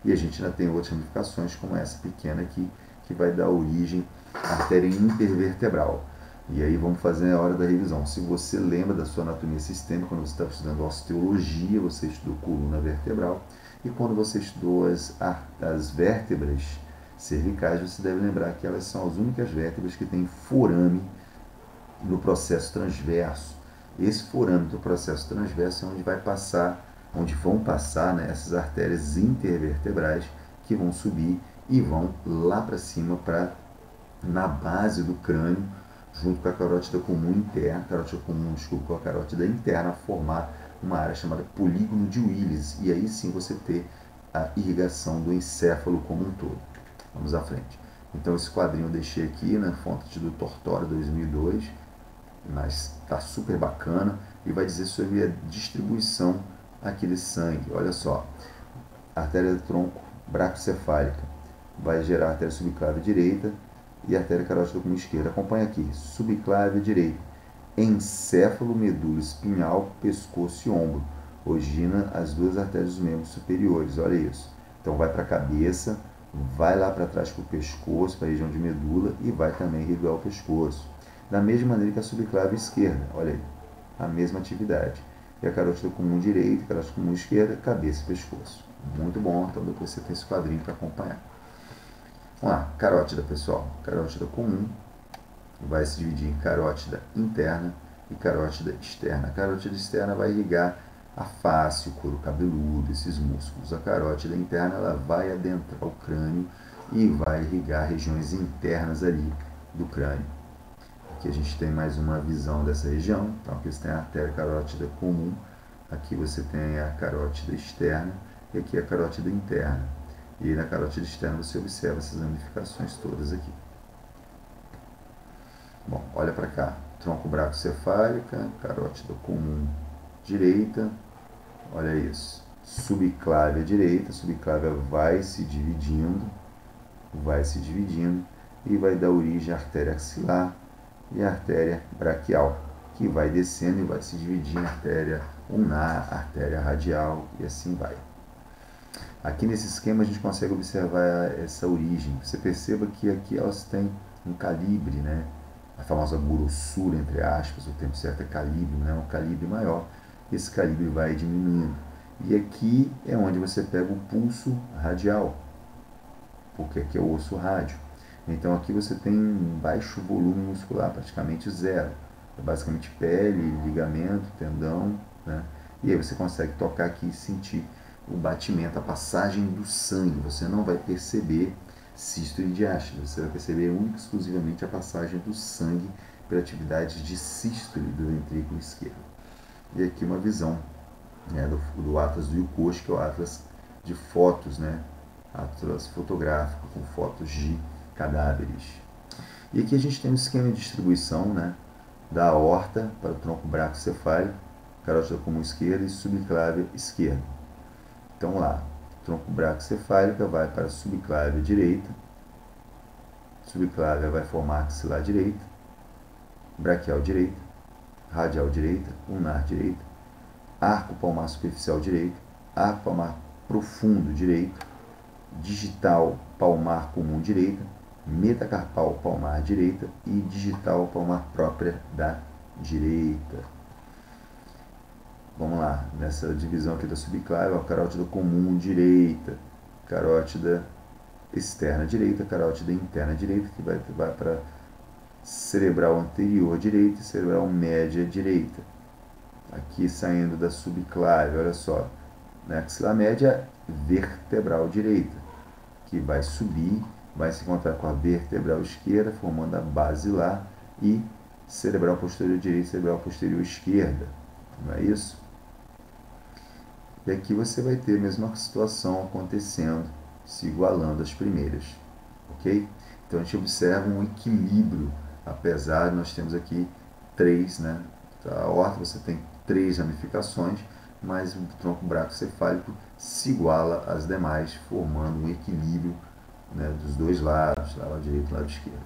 E a gente ainda tem outras ramificações, como essa pequena aqui, que vai dar origem à artéria intervertebral. E aí vamos fazer a hora da revisão. Se você lembra da sua anatomia sistêmica, quando você estava estudando osteologia, você estudou coluna vertebral. E quando você estudou as vértebras cervicais, você deve lembrar que elas são as únicas vértebras que têm forame no processo transverso. Esse forame do processo transverso é onde vai passar, onde vão passar, né, essas artérias intervertebrais que vão subir e vão lá para cima, na base do crânio, junto com a carótida comum interna, com a carótida interna, formar uma área chamada polígono de Willis, e aí sim você ter a irrigação do encéfalo como um todo. Vamos à frente. Então esse quadrinho eu deixei aqui na fonte do Tortora 2002, mas está super bacana e vai dizer sobre a distribuição aqui desse sangue. Olha só, a artéria do tronco braquiocefálica vai gerar a artéria subclávia direita e a artéria carótida comum esquerda. Acompanha aqui, subclávia direita, encéfalo, medula espinhal, pescoço e ombro. Origina as 2 artérias dos membros superiores, olha isso. Então vai para a cabeça, vai lá para trás para o pescoço, para a região de medula e vai também irrigar o pescoço. Da mesma maneira que a subclávia esquerda, olha aí, a mesma atividade. E a carótida comum direita, a carótida comum esquerda, cabeça e pescoço. Muito bom, então depois você tem esse quadrinho para acompanhar. Vamos lá, carótida, pessoal. Carótida comum vai se dividir em carótida interna e carótida externa. A carótida externa vai irrigar a face, o couro cabeludo, esses músculos. A carótida interna ela vai adentrar o crânio e vai irrigar regiões internas ali do crânio. Aqui a gente tem mais uma visão dessa região. Então aqui você tem a artéria carótida comum, aqui você tem a carótida externa e aqui a carótida interna. E na carótida externa você observa essas ramificações todas aqui. Bom, olha para cá, tronco bracocefálica, carótida comum direita, olha isso, subclávia direita, subclávia vai se dividindo e vai dar origem à artéria axilar e à artéria braquial, que vai descendo e vai se dividir em artéria ulnar, artéria radial e assim vai. Aqui nesse esquema a gente consegue observar essa origem. Você perceba que aqui elas têm um calibre, né? A famosa grossura, entre aspas, o termo certo é calibre, né? Um calibre maior. Esse calibre vai diminuindo. E aqui é onde você pega o pulso radial, porque aqui é o osso rádio. Então aqui você tem um baixo volume muscular, praticamente zero. É basicamente pele, ligamento, tendão, né? E aí você consegue tocar aqui e sentir o batimento, a passagem do sangue. Você não vai perceber sístole e diástole, você vai perceber única e exclusivamente a passagem do sangue pela atividade de sístole do ventrículo esquerdo. E aqui uma visão, né, do atlas do Yukoshi, que é o atlas de fotos, né, atlas fotográfico com fotos de cadáveres. E aqui a gente tem um esquema de distribuição, né, da aorta para o tronco bracocefálico, carótida comum esquerda e subclávia esquerda. Então vamos lá, tronco bracocefálica vai para a subclávia direita, subclávia vai formar axilar direita, braquial direita, radial direita, ulnar direita, arco palmar superficial direito, arco palmar profundo direito, digital palmar comum direita, metacarpal palmar direita e digital palmar própria da direita. Vamos lá, nessa divisão aqui da subclávia, carótida comum direita, carótida externa direita, carótida interna direita, que vai para cerebral anterior direita e cerebral média direita. Aqui saindo da subclávia, olha só, na axilar média vertebral direita, que vai subir, vai se encontrar com a vertebral esquerda, formando a basilar, e cerebral posterior direita e cerebral posterior esquerda. Não é isso? E aqui você vai ter a mesma situação acontecendo, se igualando às primeiras. Ok? Então a gente observa um equilíbrio, apesar de nós temos aqui três, né? A aorta você tem 3 ramificações, mas o tronco bracocefálico se iguala às demais, formando um equilíbrio, né, dos dois lados, lado direito e lado esquerdo.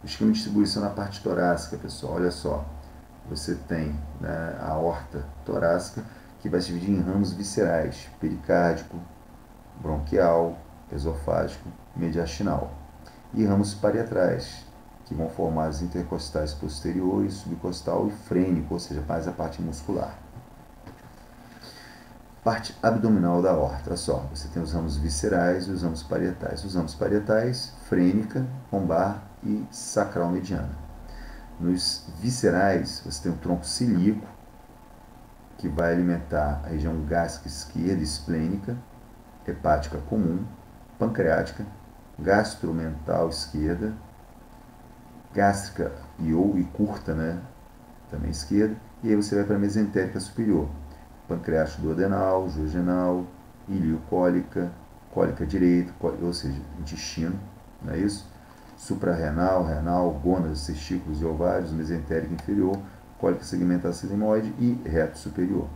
O esquema de distribuição na parte torácica, pessoal, olha só. Você tem, né, a aorta torácica, que vai se dividir em ramos viscerais, pericárdico, bronquial, esofágico, mediastinal. E ramos parietrais, que vão formar as intercostais posteriores, subcostal e frênico, ou seja, mais a parte muscular. Parte abdominal da aorta, olha só, você tem os ramos viscerais e os ramos parietais. Os ramos parietais, frênica, lombar e sacral mediana. Nos viscerais, você tem o tronco cilíaco, que vai alimentar a região gástrica esquerda, esplênica, hepática comum, pancreática, gastromental esquerda, gástrica e curta, né, também esquerda, e aí você vai para a mesentérica superior, pancreático duodenal, jejunal, iliocólica, cólica direita, ou seja, intestino, não é isso? Suprarrenal, renal, gônadas, testículos e ovários, mesentérica inferior, cólica segmentar sigmoide e reto superior.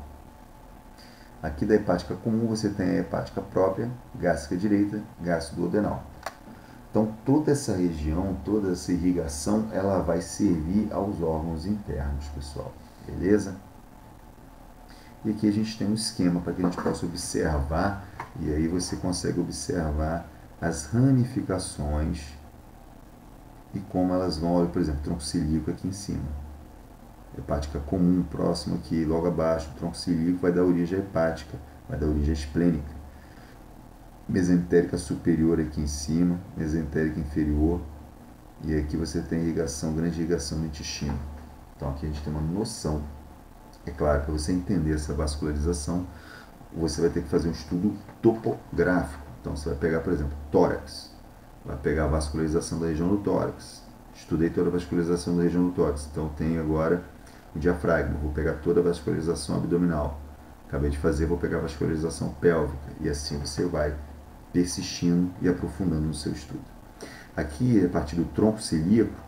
Aqui da hepática comum você tem a hepática própria, gástrica direita, gastroduodenal. Então toda essa região, toda essa irrigação, ela vai servir aos órgãos internos, pessoal. Beleza? E aqui a gente tem um esquema para que a gente possa observar, e aí você consegue observar as ramificações e como elas vão, olha, por exemplo, tronco cilíaco aqui em cima. Hepática comum, próximo aqui, logo abaixo, o tronco cilíaco vai dar origem à hepática, vai dar origem à esplênica. Mesentérica superior aqui em cima, mesentérica inferior, e aqui você tem irrigação, grande irrigação no intestino. Então aqui a gente tem uma noção. É claro, para você entender essa vascularização, você vai ter que fazer um estudo topográfico. Então você vai pegar, por exemplo, tórax, vai pegar a vascularização da região do tórax, Estudei toda a vascularização da região do tórax, então tenho agora o diafragma, vou pegar toda a vascularização abdominal. Acabei de fazer, vou pegar a vascularização pélvica, e assim você vai persistindo e aprofundando no seu estudo. Aqui, a partir do tronco celíaco,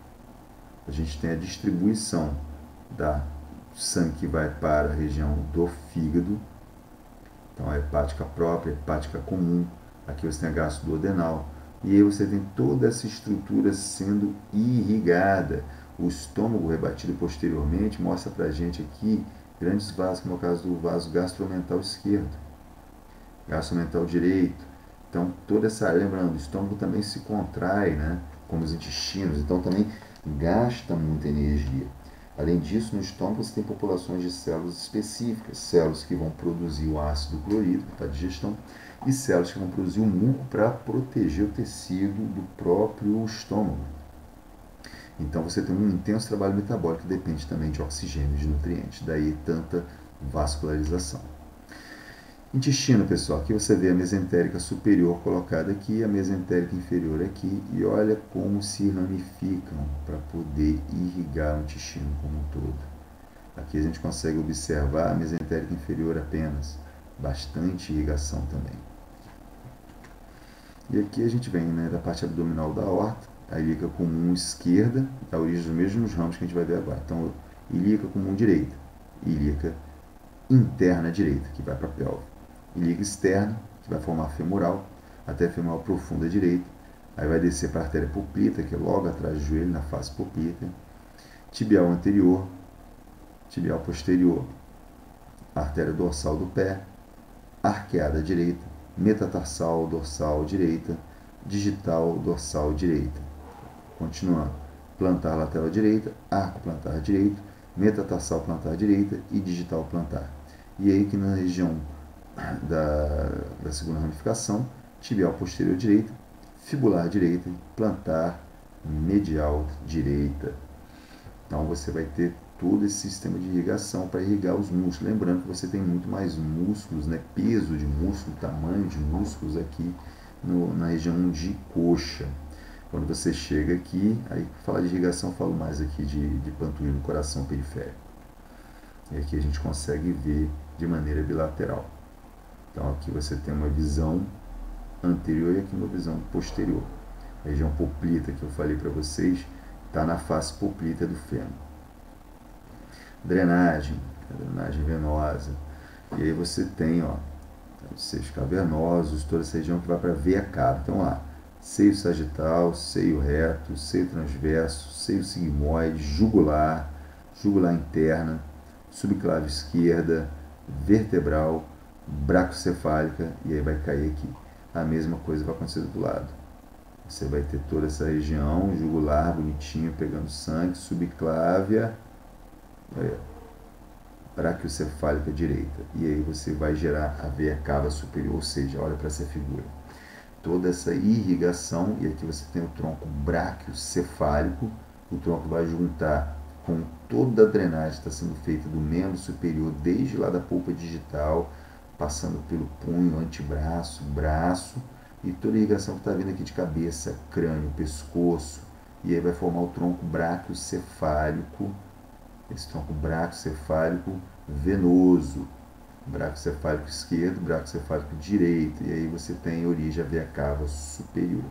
a gente tem a distribuição da sangue que vai para a região do fígado, então a hepática própria, a hepática comum, aqui você tem a gastroduodenal, e aí você tem toda essa estrutura sendo irrigada. O estômago rebatido posteriormente mostra para a gente aqui grandes vasos, como é o caso do vaso gastromental esquerdo, gastromental direito. Então, toda essa área, lembrando, o estômago também se contrai, né, como os intestinos, então também gasta muita energia. Além disso, no estômago você tem populações de células específicas, células que vão produzir o ácido clorídrico para a digestão e células que vão produzir o muco para proteger o tecido do próprio estômago. Então você tem um intenso trabalho metabólico que depende também de oxigênio e de nutrientes, daí tanta vascularização. Intestino, pessoal, aqui você vê a mesentérica superior colocada aqui, a mesentérica inferior aqui, e olha como se ramificam para poder irrigar o intestino como um todo. Aqui a gente consegue observar a mesentérica inferior apenas, bastante irrigação também. E aqui a gente vem, né, da parte abdominal da aorta, a ilíaca comum esquerda, a origem dos mesmos ramos que a gente vai ver agora. Então, ilíaca comum direita, ilíaca interna direita, que vai para a pelve. Ilíaca externa, que vai formar femoral, até femoral profunda direita, aí vai descer para a artéria poplita, que é logo atrás do joelho, na face poplita, tibial anterior, tibial posterior, artéria dorsal do pé, arqueada direita, metatarsal dorsal direita, digital dorsal direita. Continuando, plantar lateral direita, arco plantar direito, metatarsal plantar direita e digital plantar. E aí que na região da segunda ramificação, tibial posterior direita, fibular direita, plantar medial direita. Então você vai ter todo esse sistema de irrigação para irrigar os músculos. Lembrando que você tem muito mais músculos, né? Peso de músculo, tamanho de músculos aqui na região de coxa. Quando você chega aqui, aí falar de irrigação, eu falo mais aqui de panturrilha, coração periférico. E aqui a gente consegue ver de maneira bilateral. Então aqui você tem uma visão anterior e aqui uma visão posterior. A região poplita que eu falei para vocês está na face poplita do fêmur. Drenagem, a drenagem venosa. E aí você tem, ó, os seios cavernosos, toda essa região que vai para a veia cava. Então lá, seio sagital, seio reto, seio transverso, seio sigmoide, jugular, jugular interna, subclave esquerda, vertebral, bracocefálica, e aí vai cair aqui. A mesma coisa vai acontecer do outro lado. Você vai ter toda essa região, jugular, bonitinho, pegando sangue, subclávia, braquiocefálica direita. E aí você vai gerar a veia cava superior, ou seja, olha para essa figura. Toda essa irrigação, e aqui você tem o tronco braquiocefálico, o tronco vai juntar com toda a drenagem que está sendo feita do membro superior, desde lá da polpa digital, passando pelo punho, antebraço, braço, e toda a irrigação que está vindo aqui de cabeça, crânio, pescoço, e aí vai formar o tronco braquiocefálico, esse tronco braquiocefálico venoso, bracocefálico esquerdo, bracocefálico direito, e aí você tem origem a veia cava superior.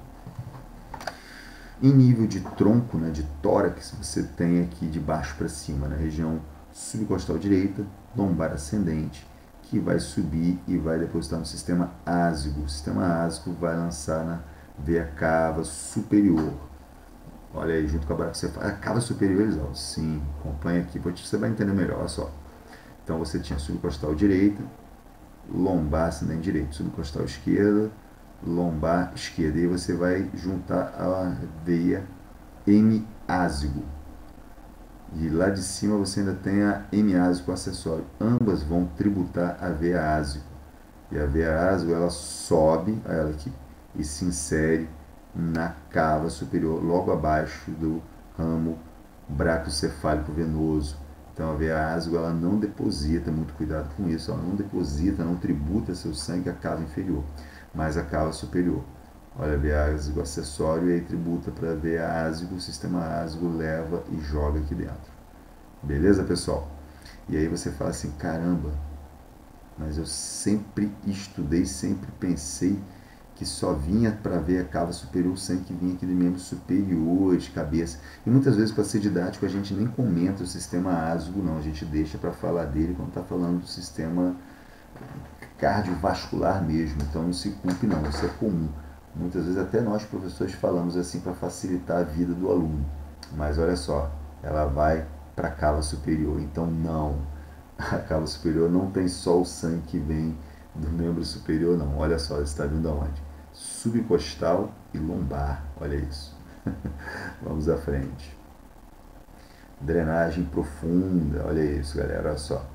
Em nível de tronco, né, de tórax, você tem aqui de baixo para cima, na região subcostal direita, lombar ascendente, que vai subir e vai depositar no sistema ásico. O sistema ásico vai lançar na veia cava superior. Olha aí, junto com a bracocefálica, a cava superior, Elisal. Sim, acompanha aqui, você vai entender melhor, olha só. Então você tinha subcostal direita, lombar ascendente direito, subcostal esquerda, lombar esquerda. E aí você vai juntar a veia hemiásico. E lá de cima você ainda tem a hemiásico acessório. Ambas vão tributar a veia ásico. E a veia ásico, ela sobe, ela aqui, e se insere na cava superior, logo abaixo do ramo bracocefálico venoso. Então a veia ásico, ela não deposita, muito cuidado com isso, ela não deposita, não tributa seu sangue à cava inferior, mas à cava superior. Olha, veia ásgo acessório e aí tributa para veia ásgo, o sistema ásgo leva e joga aqui dentro. Beleza, pessoal? E aí você fala assim, caramba, mas eu sempre estudei, sempre pensei que só vinha para ver a cava superior o sangue que vinha aqui do membro superior, de cabeça. E muitas vezes, para ser didático, a gente nem comenta o sistema ásgo, não. A gente deixa para falar dele quando está falando do sistema cardiovascular mesmo. Então não se culpe, não. Isso é comum. Muitas vezes até nós, professores, falamos assim para facilitar a vida do aluno. Mas olha só, ela vai para a cava superior. Então não, a cava superior não tem só o sangue que vem do membro superior, não. Olha só, está vindo aonde? Subcostal e lombar. Olha isso. Vamos à frente. Drenagem profunda. Olha isso, galera. Olha só.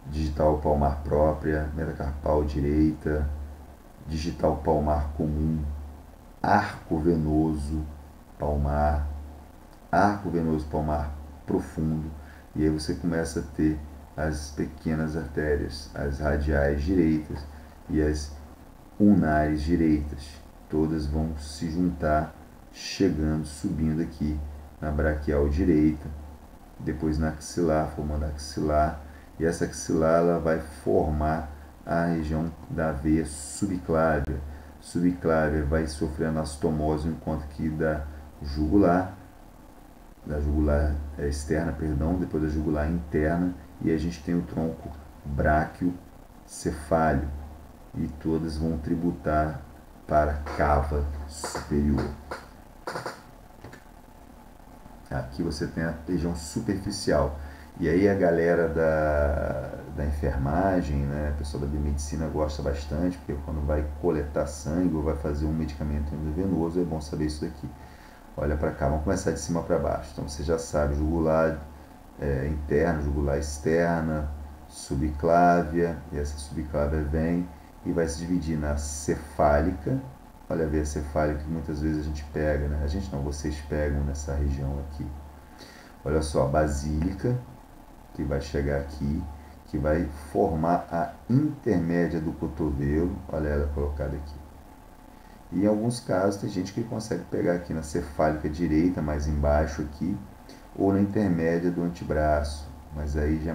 Digital palmar própria, metacarpal direita, digital palmar comum, arco venoso palmar, arco venoso palmar profundo. E aí você começa a ter as pequenas artérias, as radiais direitas e as ulnares direitas. Todas vão se juntar, chegando, subindo aqui na braquial direita, depois na axilar, formando a axilar. E essa axilar ela vai formar a região da veia subclávia. Subclávia vai sofrer anastomose, enquanto que da jugular externa, perdão, depois da jugular interna, e a gente tem o tronco braquiocefálico, e todas vão tributar para a cava superior. Aqui você tem a região superficial. E aí a galera da enfermagem, né, a pessoa da biomedicina gosta bastante, porque quando vai coletar sangue ou vai fazer um medicamento endovenoso, é bom saber isso daqui. Olha para cá, vamos começar de cima para baixo. Então você já sabe, jugular interna, jugular externa, subclávia, e essa subclávia vem e vai se dividir na cefálica. Olha a veia cefálica que muitas vezes a gente pega, né? A gente não, vocês pegam nessa região aqui. Olha só, a basílica, que vai chegar aqui, que vai formar a intermédia do cotovelo. Olha ela colocada aqui. E em alguns casos tem gente que consegue pegar aqui na cefálica direita, mais embaixo aqui, ou na intermédia do antebraço, mas aí já é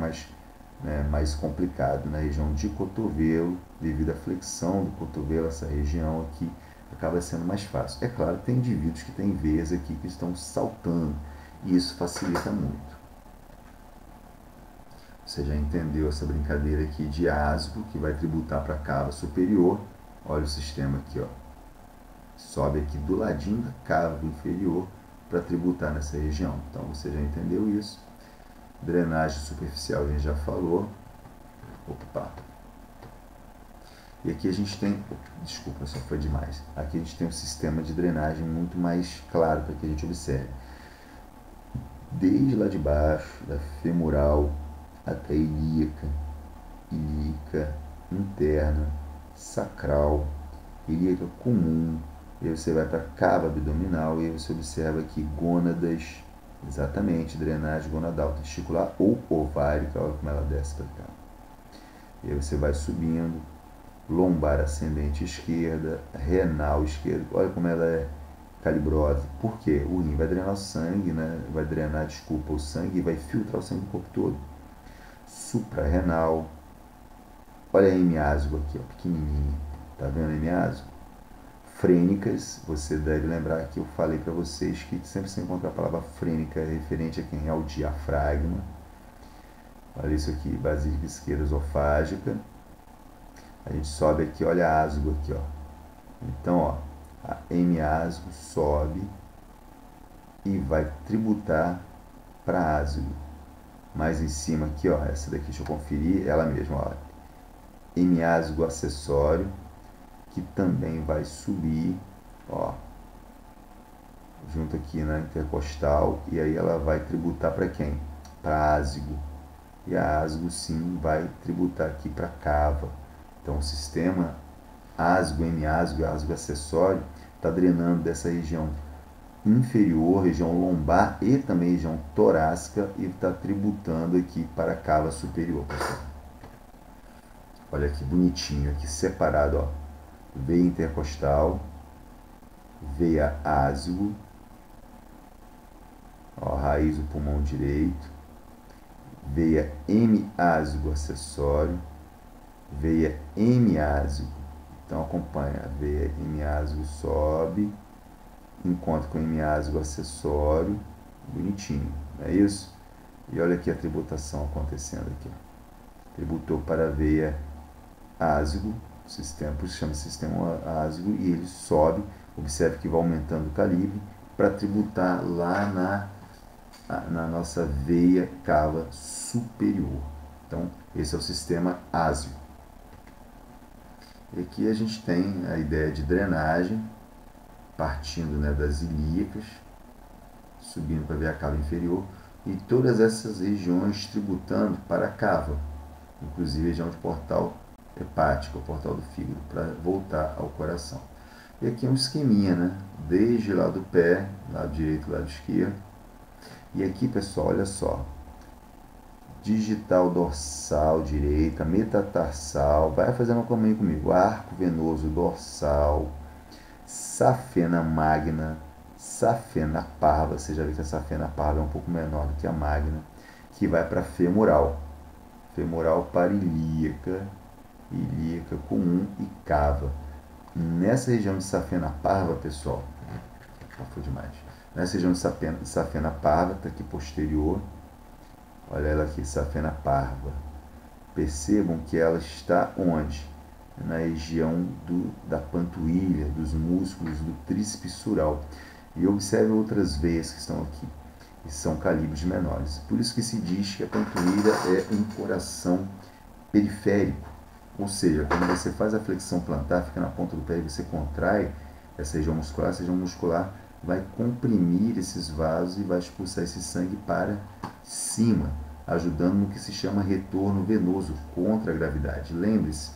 mais complicado, na região de cotovelo, devido à flexão do cotovelo, essa região aqui acaba sendo mais fácil. É claro que tem indivíduos que têm veias aqui que estão saltando, e isso facilita muito. Você já entendeu essa brincadeira aqui de asgo, que vai tributar para a cava superior. Olha o sistema aqui, ó. Sobe aqui do ladinho da cava inferior para tributar nessa região. Então você já entendeu isso. Drenagem superficial a gente já falou. Opa. E aqui a gente tem, desculpa, só foi demais. Aqui a gente tem um sistema de drenagem muito mais claro para que a gente observe. Desde lá de baixo, da femoral até ilíaca, interna, sacral, ilíaca comum. E aí você vai para a cava abdominal e aí você observa aqui gônadas, exatamente, drenagem gonadal, testicular ou ovárica, olha como ela desce para cá. E aí você vai subindo, lombar ascendente esquerda, renal esquerda, olha como ela é calibrosa. Por quê? O rim vai drenar o sangue, né? Vai drenar, o sangue e vai filtrar o sangue do corpo todo. Suprarrenal, olha a hemiasgo aqui, ó, pequenininha, tá vendo a hemiasgo? Frênicas, você deve lembrar que eu falei para vocês que sempre se encontra a palavra frênica referente a quem? Ao diafragma. Olha isso aqui, basílica esquerda esofágica. A gente sobe aqui, olha a asgo aqui, ó. Então, ó, a hemiasgo sobe e vai tributar para a asgo. Mais em cima aqui, ó, essa daqui, deixa eu conferir, ela mesma, ó. Hemiasgo acessório, que também vai subir, ó, junto aqui na intercostal, e aí ela vai tributar para quem? Para a asgo. E a asgo sim vai tributar aqui para a cava. Então o sistema asgo, hemiasgo e asgo acessório está drenando dessa região inferior, região lombar e também região torácica, e está tributando aqui para a cava superior, pessoal. Olha que bonitinho, aqui separado, ó. Veia intercostal, veia ázio, ó, raiz do pulmão direito, veia hemiásico acessório, veia hemiásico. Então acompanha, a veia hemiásico sobe, encontra com o hemiásico acessório, bonitinho, não é isso? E olha aqui a tributação acontecendo aqui. Tributou para a veia ásigo, sistema, por isso chama sistema ásigo, e ele sobe, observe que vai aumentando o calibre, para tributar lá na nossa veia cava superior. Então, esse é o sistema ásico. E aqui a gente tem a ideia de drenagem, partindo, né, das ilíacas, subindo para a veia cava inferior, e todas essas regiões tributando para a cava, inclusive a região de portal hepático, o portal do fígado, para voltar ao coração. E aqui é um esqueminha, né? Desde lá do pé, lado direito, lado esquerdo. E aqui, pessoal, olha só. Digital dorsal direita, metatarsal, vai fazendo comigo. Arco venoso dorsal, safena magna, safena parva. Você já viu que a safena parva é um pouco menor do que a magna, que vai para femoral. Femoral para ilíaca, ilíaca comum e cava. Nessa região de safena parva, pessoal, foi demais. Nessa região de safena parva, está aqui posterior, olha ela aqui, safena parva. Percebam que ela está onde? Na região da panturrilha, dos músculos do tríceps sural. E observe outras veias que estão aqui, e são calibres menores. Por isso que se diz que a panturrilha é um coração periférico. Ou seja, quando você faz a flexão plantar, fica na ponta do pé e você contrai essa região muscular vai comprimir esses vasos e vai expulsar esse sangue para cima, ajudando no que se chama retorno venoso contra a gravidade. Lembre-se,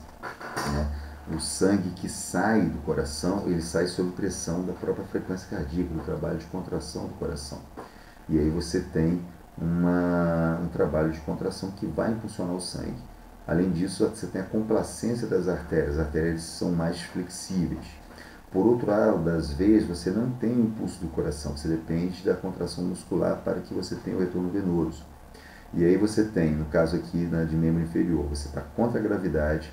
né, o sangue que sai do coração, ele sai sob pressão da própria frequência cardíaca, do trabalho de contração do coração. E aí você tem um trabalho de contração que vai impulsionar o sangue. Além disso, você tem a complacência das artérias. As artérias são mais flexíveis. Por outro lado, às vezes, você não tem o impulso do coração. Você depende da contração muscular para que você tenha o retorno venoso. E aí você tem, no caso aqui de membro inferior, você está contra a gravidade.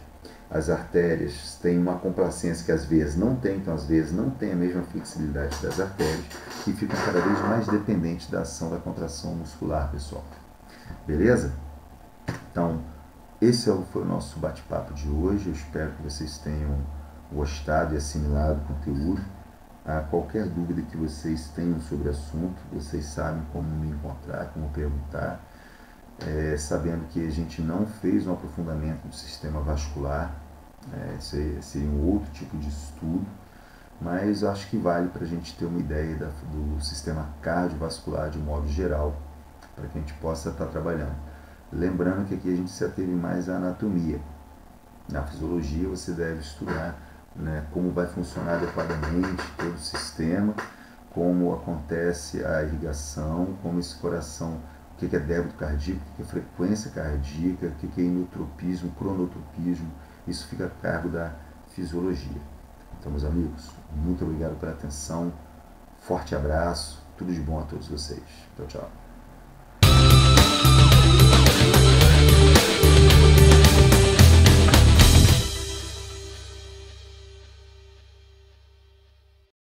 As artérias têm uma complacência que às vezes não tem, então às vezes não tem a mesma flexibilidade das artérias e ficam cada vez mais dependentes da ação da contração muscular, pessoal. Beleza? Então, esse foi o nosso bate-papo de hoje. Eu espero que vocês tenham gostado e assimilado o conteúdo. Qualquer dúvida que vocês tenham sobre o assunto, vocês sabem como me encontrar, como perguntar. Sabendo que a gente não fez um aprofundamento do sistema vascular, seria um outro tipo de estudo, mas acho que vale para a gente ter uma ideia do sistema cardiovascular de modo geral, para que a gente possa estar trabalhando. Lembrando que aqui a gente se ateve mais à anatomia. Na fisiologia você deve estudar, né, como vai funcionar adequadamente todo o sistema, como acontece a irrigação, como esse coração, o que é débito cardíaco, o que é frequência cardíaca, o que é inotropismo, cronotropismo, isso fica a cargo da fisiologia. Então, meus amigos, muito obrigado pela atenção, forte abraço, tudo de bom a todos vocês. Tchau, tchau.